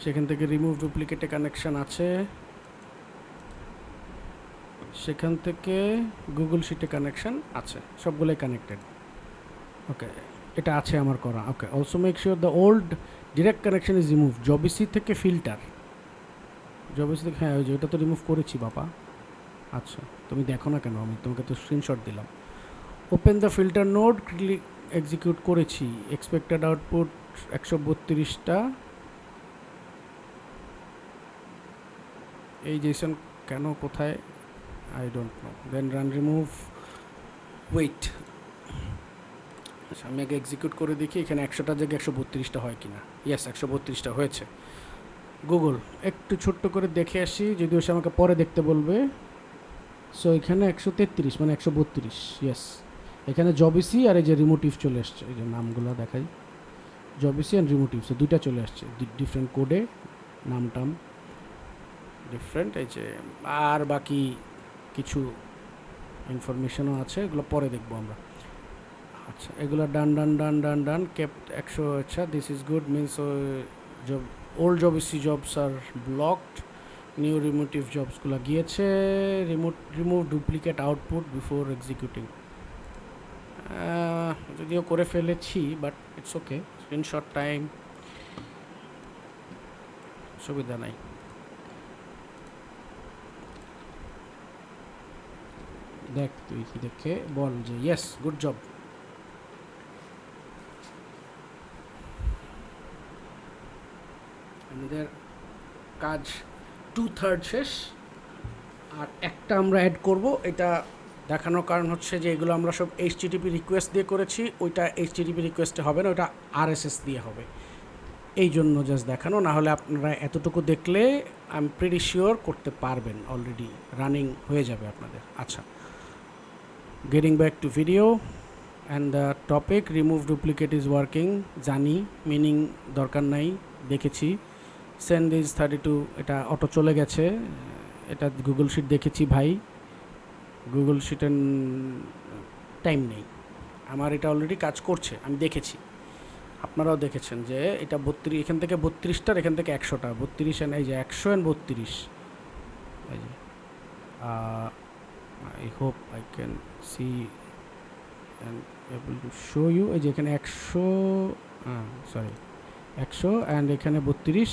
Speaker 1: সেখান থেকে রিমুভ ডুপ্লিকেটে কানেকশন আছে, সেখান থেকে গুগল শিটে কানেকশন আছে, সবগুলোই কানেক্টেড। ওকে, এটা আছে আমার করা। Okay, also make sure the old direct connection is remove. Jobicy থেকে ফিল্টার, জবিসি থেকে, হ্যাঁ ওই যে ওটা তো রিমুভ করেছি বাবা। আচ্ছা, তুমি দেখো না কেন? আমি তোমাকে তো স্ক্রিনশট দিলাম। Open the filter node, click execute করেছি। এক্সপেক্টেড আউটপুট 132টা। এই জেসন কেন, কোথায়, I don't know. Then run remove, wait. আচ্ছা, আমি আগে এক্সিকিউট করে দেখি এখানে 100টার জায়গায় 132টা হয় কি না। ইয়েস, 132টা হয়েছে। গুগল একটু ছোট্ট করে দেখে আসি, যদিও সে আমাকে পরে দেখতে বলবে। সো এখানে 133 মানে 132। ইয়েস, এখানে জবিসি আর এই যে রিমোটিভ চলে আসছে, এই যে নামগুলো দেখাই, জবিসি অ্যান্ড রিমোটিভ, সো দুইটা চলে আসছে ডিফারেন্ট কোডে, নাম টাম ডিফারেন্ট। এই যে আর বাকি কিছু ইনফরমেশনও আছে, এগুলো পরে দেখবো আমরা। আচ্ছা, এগুলো ডান কেপ্ট 100। আচ্ছা, this is good, means job old Jobicy jobs are blocked, new Remotive জবসগুলো গিয়েছে। Remove duplicate output before executing, যদিও করে ফেলেছি, but it's okay. Screenshot time, সুবিধা নাই। দেখ, তুই কি দেখে বল যে ইয়েস, গুড জব। আমাদের কাজ 2/3 শেষ, আর একটা আমরা অ্যাড করব। এটা দেখানোর কারণ হচ্ছে যে এগুলো আমরা সব HTTP রিকোয়েস্ট দিয়ে করেছি, ওইটা HTTP রিকোয়েস্টে হবে না, ওইটা RSS দিয়ে হবে। এই জন্য জাস্ট দেখানো, না হলে আপনারা এতটুকু দেখলে আই এম প্রিটি শিওর করতে পারবেন, অলরেডি রানিং হয়ে যাবে আপনাদের। আচ্ছা, getting back to video and the topic, remove duplicate is working, জানি মিনিং দরকার নাই, দেখেছি। সেন্ড ইজ 32, এটা অটো চলে গেছে, এটা গুগল শিট দেখেছি ভাই, গুগল শিটের টাইম নেই, আমার এটা অলরেডি কাজ করছে, আমি দেখেছি, আপনারাও দেখেছেন যে এটা 32, এখান থেকে 32টার, এখান থেকে 100টা, 32 এই যে 100 অ্যান্ড 32, এই যে I hope I can see and able to show you, এই যে এখানে 100, সরি 100 অ্যান্ড এখানে 32,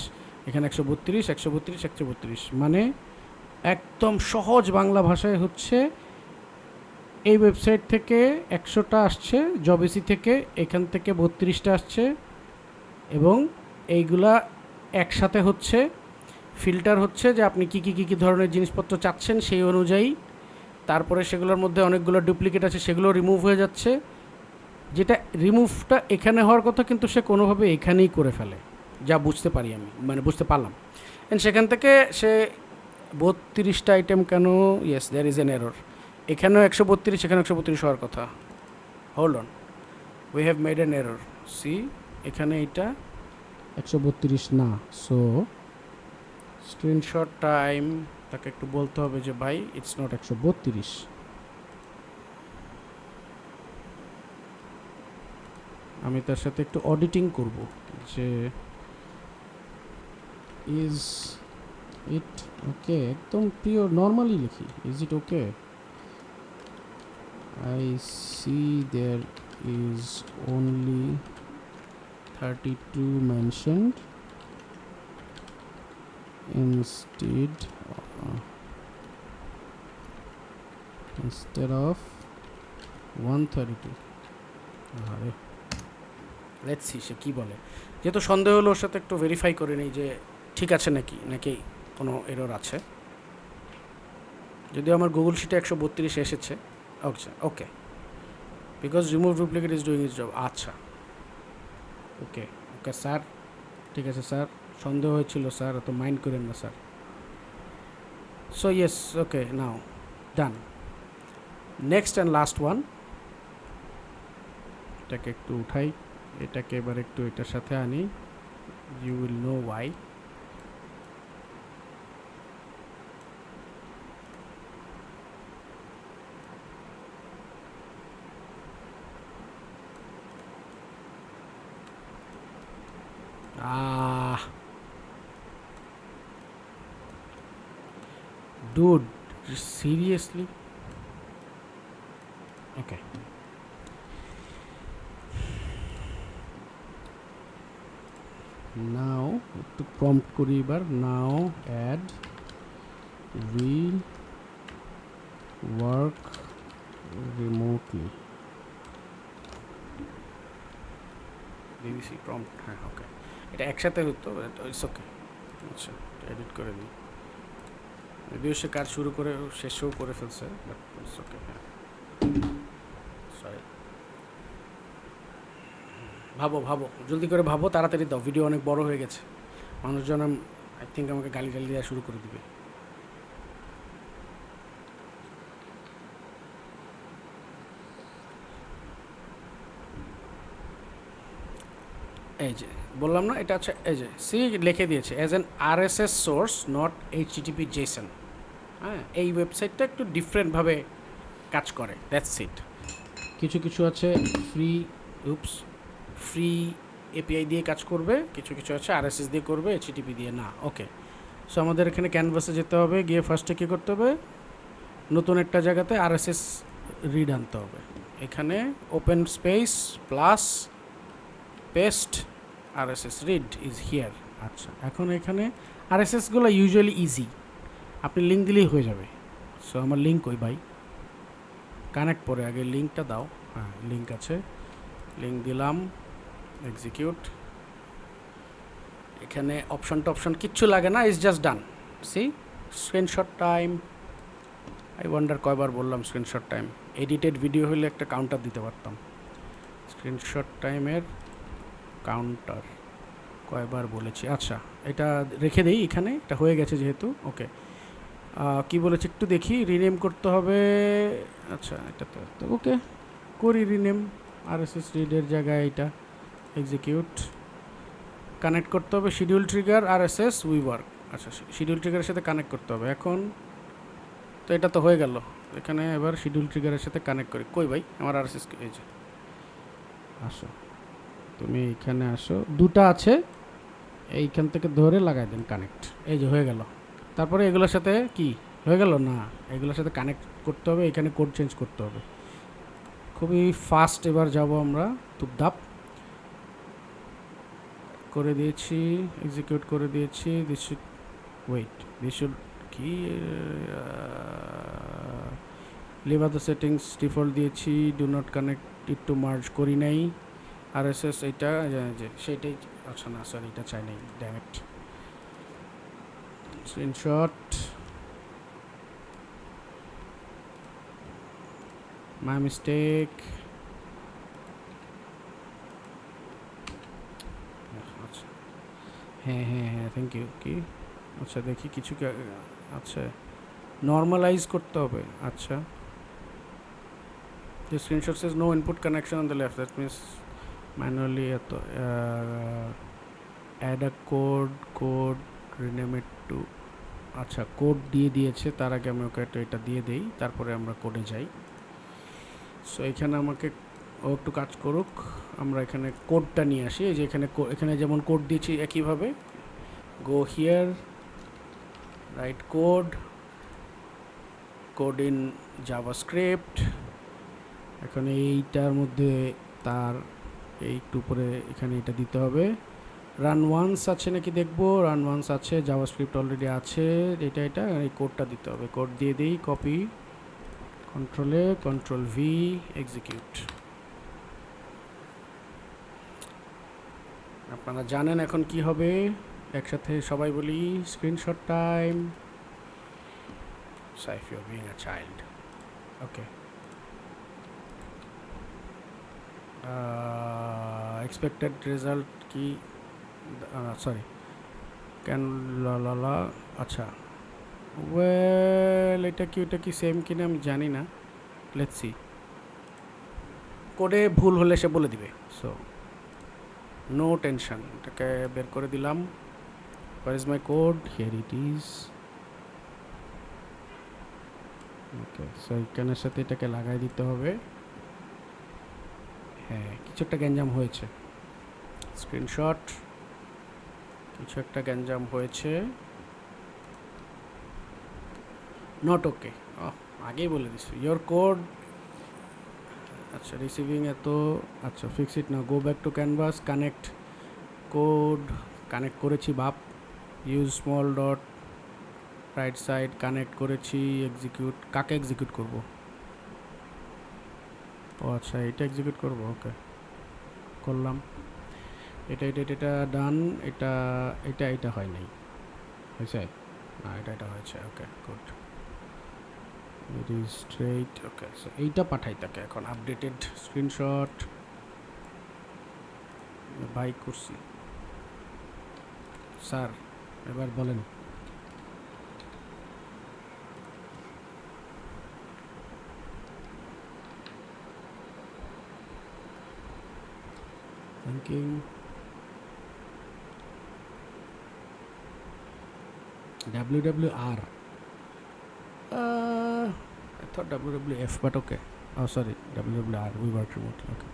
Speaker 1: এখানে 132, 132, 132, মানে একদম সহজ বাংলা ভাষায় হচ্ছে এই ওয়েবসাইট থেকে 100টা আসছে, জবেসি থেকে এখান থেকে 32টা আসছে, এবং এইগুলা একসাথে হচ্ছে, ফিল্টার হচ্ছে যে আপনি কী কী কী কী ধরনের জিনিসপত্র চাচ্ছেন সেই অনুযায়ী, তারপরে সেগুলোর মধ্যে অনেকগুলো ডুপ্লিকেট আছে, সেগুলো রিমুভ হয়ে যাচ্ছে, যেটা রিমুভটা এখানে হওয়ার কথা কিন্তু সে কোনোভাবে এখানেই করে ফেলে, যা বুঝতে পারি আমি, মানে বুঝতে পারলাম। অ্যান্ড সেখান থেকে সে 32টা আইটেম কেন, yes there is an error, এখানেও 132, এখানে 132 হওয়ার কথা, hold on, we have made an error, see এখানে এটা 132 না, সো স্ক্রিনশট টাইম, তাকে একটু বলতে হবে যে ভাই ইটস নট 132, আমি তার সাথে একটু অডিটিং করব যে ইজ ইট ওকে, একদম পিওর নর্মালি লিখি, is it okay, I see there is only 32 mentioned instead of 132. Let's see সে কী বলে, যেহেতু সন্দেহ হলো ওর সাথে একটু ভেরিফাই করে নিই যে ঠিক আছে নাকি কোনো এরর আছে। যদিও আমার গুগল শিটে 132 এসেছে, okay okay, because remove duplicate is doing is job, আচ্ছা ওকে ওকে স্যার, ঠিক আছে স্যার, সন্দেহ হয়েছিল স্যার, অত মাইন্ড করেন না sir. So yes okay, now done. Next and last one, এটাকে একটু উঠাই, এটাকে এবার একটু এটার সাথে আনি, you will know why. Dude, seriously? Okay. Now একটু প্রম্পট করি এবার, now add will work remotely, BBC prompt, হ্যাঁ ওকে, এটা একসাথে হতো, ইটস ওকে। আচ্ছা এডিট করে দিই, যদিও সে কাজ শুরু করে শেষও করে ফেলছে, বাট ইটস ওকে। হ্যাঁ সরি, ভাবো জলদি করে ভাবো, তাড়াতাড়ি দাও, ভিডিও অনেক বড় হয়ে গেছে, মানুষজন আই থিঙ্ক আমাকে গালি দেওয়া শুরু করে দিবে। এই যে বললাম না, এটা হচ্ছে এই যে সি লিখে দিয়েছে as an RSS source not HTTP JSON। হ্যাঁ, এই ওয়েবসাইটটা একটু ডিফারেন্টভাবে কাজ করে, দ্যাটস ইট। কিছু আছে ফ্রি API দিয়ে কাজ করবে, কিছু আছে RSS দিয়ে করবে, HTTP দিয়ে না। ওকে, সো আমাদের এখানে ক্যানভাসে যেতে হবে, গিয়ে ফার্স্টে কী করতে হবে, নতুন একটা জায়গাতে RSS রিড আনতে হবে, এখানে open space plus paste RSS read is here. আচ্ছা, এখন এখানে RSSগুলো ইউজুয়ালি ইজি, আপনি লিঙ্ক দিলেই হয়ে যাবে। সো আমার লিঙ্ক ওই ভাই কানেক্ট পরে আগে লিঙ্কটা দাও, হ্যাঁ লিঙ্ক আছে, লিঙ্ক দিলাম, এক্সিকিউট, এখানে অপশন কিচ্ছু লাগে না, is just done. See screenshot time, I wonder কয়বার বললাম স্ক্রিনশট টাইম, এডিটেড ভিডিও হলে একটা কাউন্টার দিতে পারতাম। স্ক্রিনশট টাইমের কাউন্টার কয়বার বলেছি। আচ্ছা, এটা রেখে দেই এখানে, এটা হয়ে গেছে যেহেতু। ওকে, কি বলেছি একটু দেখি। রিনেম করতে হবে। আচ্ছা, এটা তো ওকে, করি রিনেম। RSS রিডের জায়গায় এটা এক্সিকিউট কানেক্ট করতে হবে। Schedule trigger RSS we work. আচ্ছা, শিডিউল ট্রিগারের সাথে কানেক্ট করতে হবে এখন। তো এটা তো হয়ে গেল। এখানে এবার শিডিউল ট্রিগারের সাথে কানেক্ট করি। কই ভাই আমার RSS? এই যে, আসো তুমি এখানে আসো, দুটা আছে, এইখান থেকে ধরে লাগাই দেন কানেক্ট। এই যে হয়ে গেল। তারপরে এগুলোর সাথে কি হয়ে গেল না, এগুলোর সাথে কানেক্ট করতে হবে, এখানে কোড চেঞ্জ করতে হবে। খুবই ফাস্ট এবার যাব আমরা, তুপদাপ করে দিয়েছি, এক্সিকিউট করে দিয়েছি। This should wait, this should কি লিভ আদার সেটিংস ডিফল্ট দিয়েছি, do not connect it to merge করি নাই। RSS এইটা যে সেইটাই, আচ্ছা না স্যার এটা চাই নাই, ড্যামেট। Screenshot, my mistake. আচ্ছা, হ্যাঁ হ্যাঁ হ্যাঁ, থ্যাংক ইউ। কি আচ্ছা দেখি কিছু কি, আচ্ছা নর্মালাইজ করতে হবে। আচ্ছা, the screenshot says no input connection on the left, that means manually add a code rename it to, আচ্ছা কোড দিয়ে দিয়েছে, তার আগে আমি ওকে এটা দিয়ে দেই, তারপরে আমরা কোডে যাই। সো এখানে আমাকে ও একটু কাজ করুক, আমরা এখানে কোডটা নিয়ে আসি। এই যে এখানে যেমন কোড দিয়েছি একইভাবে, go here, write code in JavaScript. এখন এইটার মধ্যে তার এই একটু উপরে এখানে এটা দিতে হবে। রান ওয়ান্স আছে নাকি দেখবো, রান ওয়ান্স আছে, জাভাস্ক্রিপ্ট অলরেডি আছে, এটা এই কোডটা দিতে হবে। কোড দিয়ে দিই, কপি, কন্ট্রোল ভি, এক্সিকিউট। আপনারা জানেন এখন কি হবে, একসাথে সবাই বলি, screenshot time. Saif, you are being a child. Okay, expected result কি, সরি ক্যান লা, আচ্ছা ওয়েল এটা কি সেম কিনা আমি জানি না, লেটস সি। কোডে ভুল হলে সে বলে দিবে, সো নো টেনশন। এটাকে বের করে দিলাম। Where is my code, here it is. Okay, so এখানের সাথে এটাকে লাগাই দিতে হবে। হ্যাঁ, কিছু একটা গ্যাঞ্জাম হয়েছে। স্ক্রিনশট, কিছু একটা গ্যাঞ্জাম হয়েছে, নট ওকে। আগেই বলে দিচ্ছি ইয়োর কোড। আচ্ছা, রিসিভিং এত, আচ্ছা ফিক্স ইট না, গো back two canvas, connect code, connect করেছি বাপ, use small dot right side, connect করেছি, এক্সিকিউট, কাকে এক্সিকিউট করব? ও আচ্ছা, এটা এক্সিকিউট করব। ওকে, করলাম। এটা ডান। এটা হয় নাই, হয়েছে না, এটা হয়েছে। Okay good, it is straight. Okay, so এইটা পাঠাই তাকে এখন, আপডেটেড স্ক্রিনশট বাই করছি। স্যার এবার বলেন। Thinking, WWR, I thought WWF, but okay. Oh, sorry, WWR, we work remotely. Okay.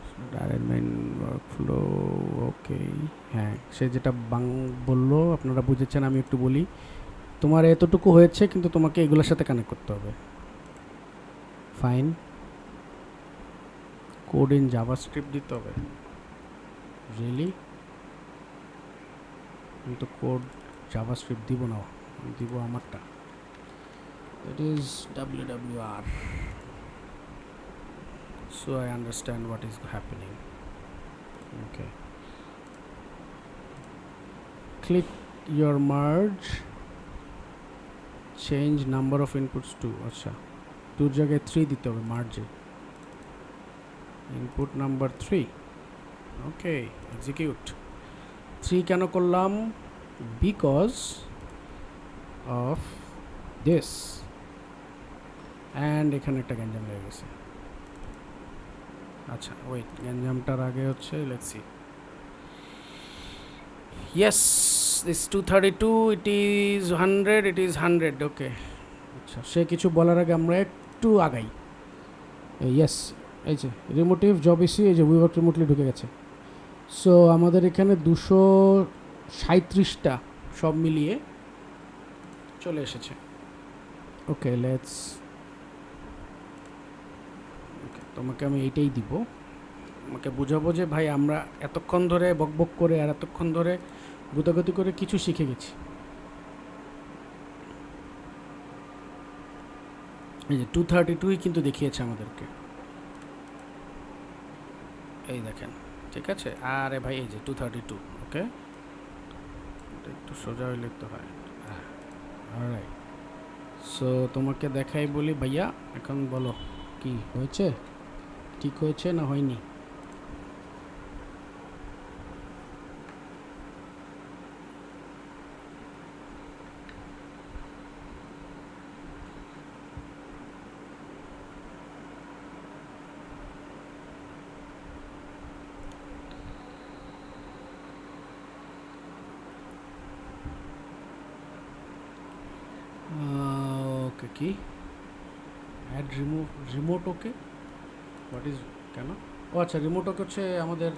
Speaker 1: So, direct main workflow, okay. হ্যাঁ, সে যেটা বললো আপনারা বুঝেছেন, আমি একটু বলি। তোমার এতটুকু হয়েছে, কিন্তু তোমাকে এগুলোর সাথে কানেক্ট করতে হবে। ফাইন, কোড ইন জাভাস্ক্রিপ্ট দিতে হবে। রিয়েলি? আমি তো কোড জাভাস্ক্রিপ্ট দিব না, দিব আমারটা। It is WWR, so I understand what is happening. Okay, click your merge, change number of inputs to, আচ্ছা 2 জায়গায় 3 দিতে হবে মার্জে, input number 3, ওকে, এক্সিকিউট। 3 কেন করলাম? Because of this. অ্যান্ড এখানে একটা গ্যাঞ্জাম লেগে গেছে। আচ্ছা ওয়েট, গ্যাঞ্জামটার আগে হচ্ছে let's see. Yes, this 232, it is 100, it is 100। ওকে, আচ্ছা সে কিছু বলার আগে আমরা একটু আগাই। ইয়েস, এই যে রিমোটিভ জব ইস্যু, এই যে উইওয়ার্ক রিমোটলি ঢুকে গেছে। সো আমাদের এখানে 237টা সব মিলিয়ে চলে এসেছে। ওকে লেটস, ওকে তোমাকে আমি এইটাই দিব, আমাকে বুঝাবো যে ভাই আমরা এতক্ষণ ধরে বকবক করে আর এতক্ষণ ধরে গুতাগুতি করে কিছু শিখে গেছি। এই যে 232 কিন্তু দেখিয়েছে আমাদেরকে, এই দেখেন, ঠিক আছে। আরে ভাই এই যে 232, ওকে একটু সোজা হইলে তো হয়। অলরাইট, সো তোমাকে দেখাই বলি ভাইয়া, এখন বলো কি হয়েছে, ঠিক হয়েছে না হয়নি? ওকে, কি add remote okay, what is, কেন? ও আচ্ছা, রিমোট ওকে হচ্ছে আমাদের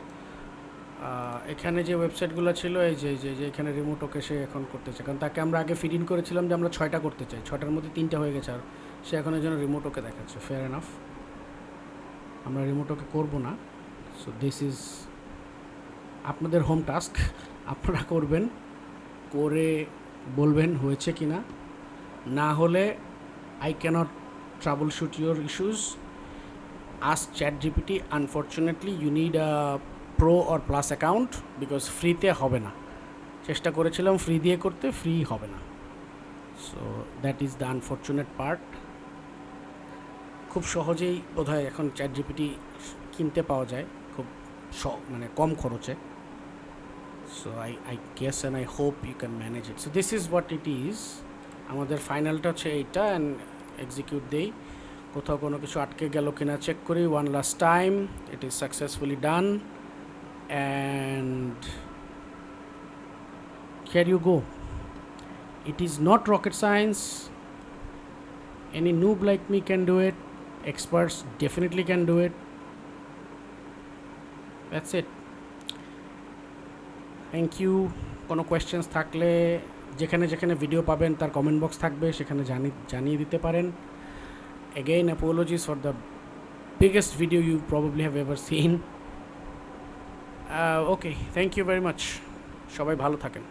Speaker 1: এখানে যে ওয়েবসাইটগুলো ছিল, এই যে যে যে এখানে রিমোট ওকে সে এখন করতে চায়, কারণ তাকে আমরা আগে ফিড ইন করেছিলাম যে আমরা 6টা করতে চাই, 6টার মধ্যে 3টা হয়ে গেছে, আর সে এখন এই জন্য রিমোট ওকে দেখাচ্ছে। ফেয়ার এনাফ, আমরা রিমোট ওকে করবো না। সো দিস ইজ আপনাদের হোম টাস্ক, আপনারা করবেন, করে বলবেন হয়েছে কি না। না হলে I can't troubleshoot your issues, ask ChatGPT। Unfortunately you need a pro or plus account, because ফ্রিতে হবে না। চেষ্টা করেছিলাম ফ্রি দিয়ে করতে, ফ্রি হবে না। So that is the unfortunate part. খুব সহজেই বোধহয় এখন ChatGPT কিনতে পাওয়া যায়, খুব মানে কম খরচে। So I guess and I hope you can manage it. So this is what it is. আমাদের ফাইনালটা হচ্ছে এইটা, অ্যান্ড এক্সিকিউট দেই। কোথাও কোনো কিছু আটকে গেল কিনা চেক করি, one last time. It is successfully done, and here you go. It is not rocket science. Any noob like me can do it. Experts definitely can do it. That's it. Thank you. কোনো questions থাকলে যেখানে যেখানে video পাবেন তার comment box থাকবে, সেখানে জানিয়ে দিতে পারেন। Again, apologies for the biggest video you probably have ever seen. Okay, thank you very much. সবাই ভালো থাকেন।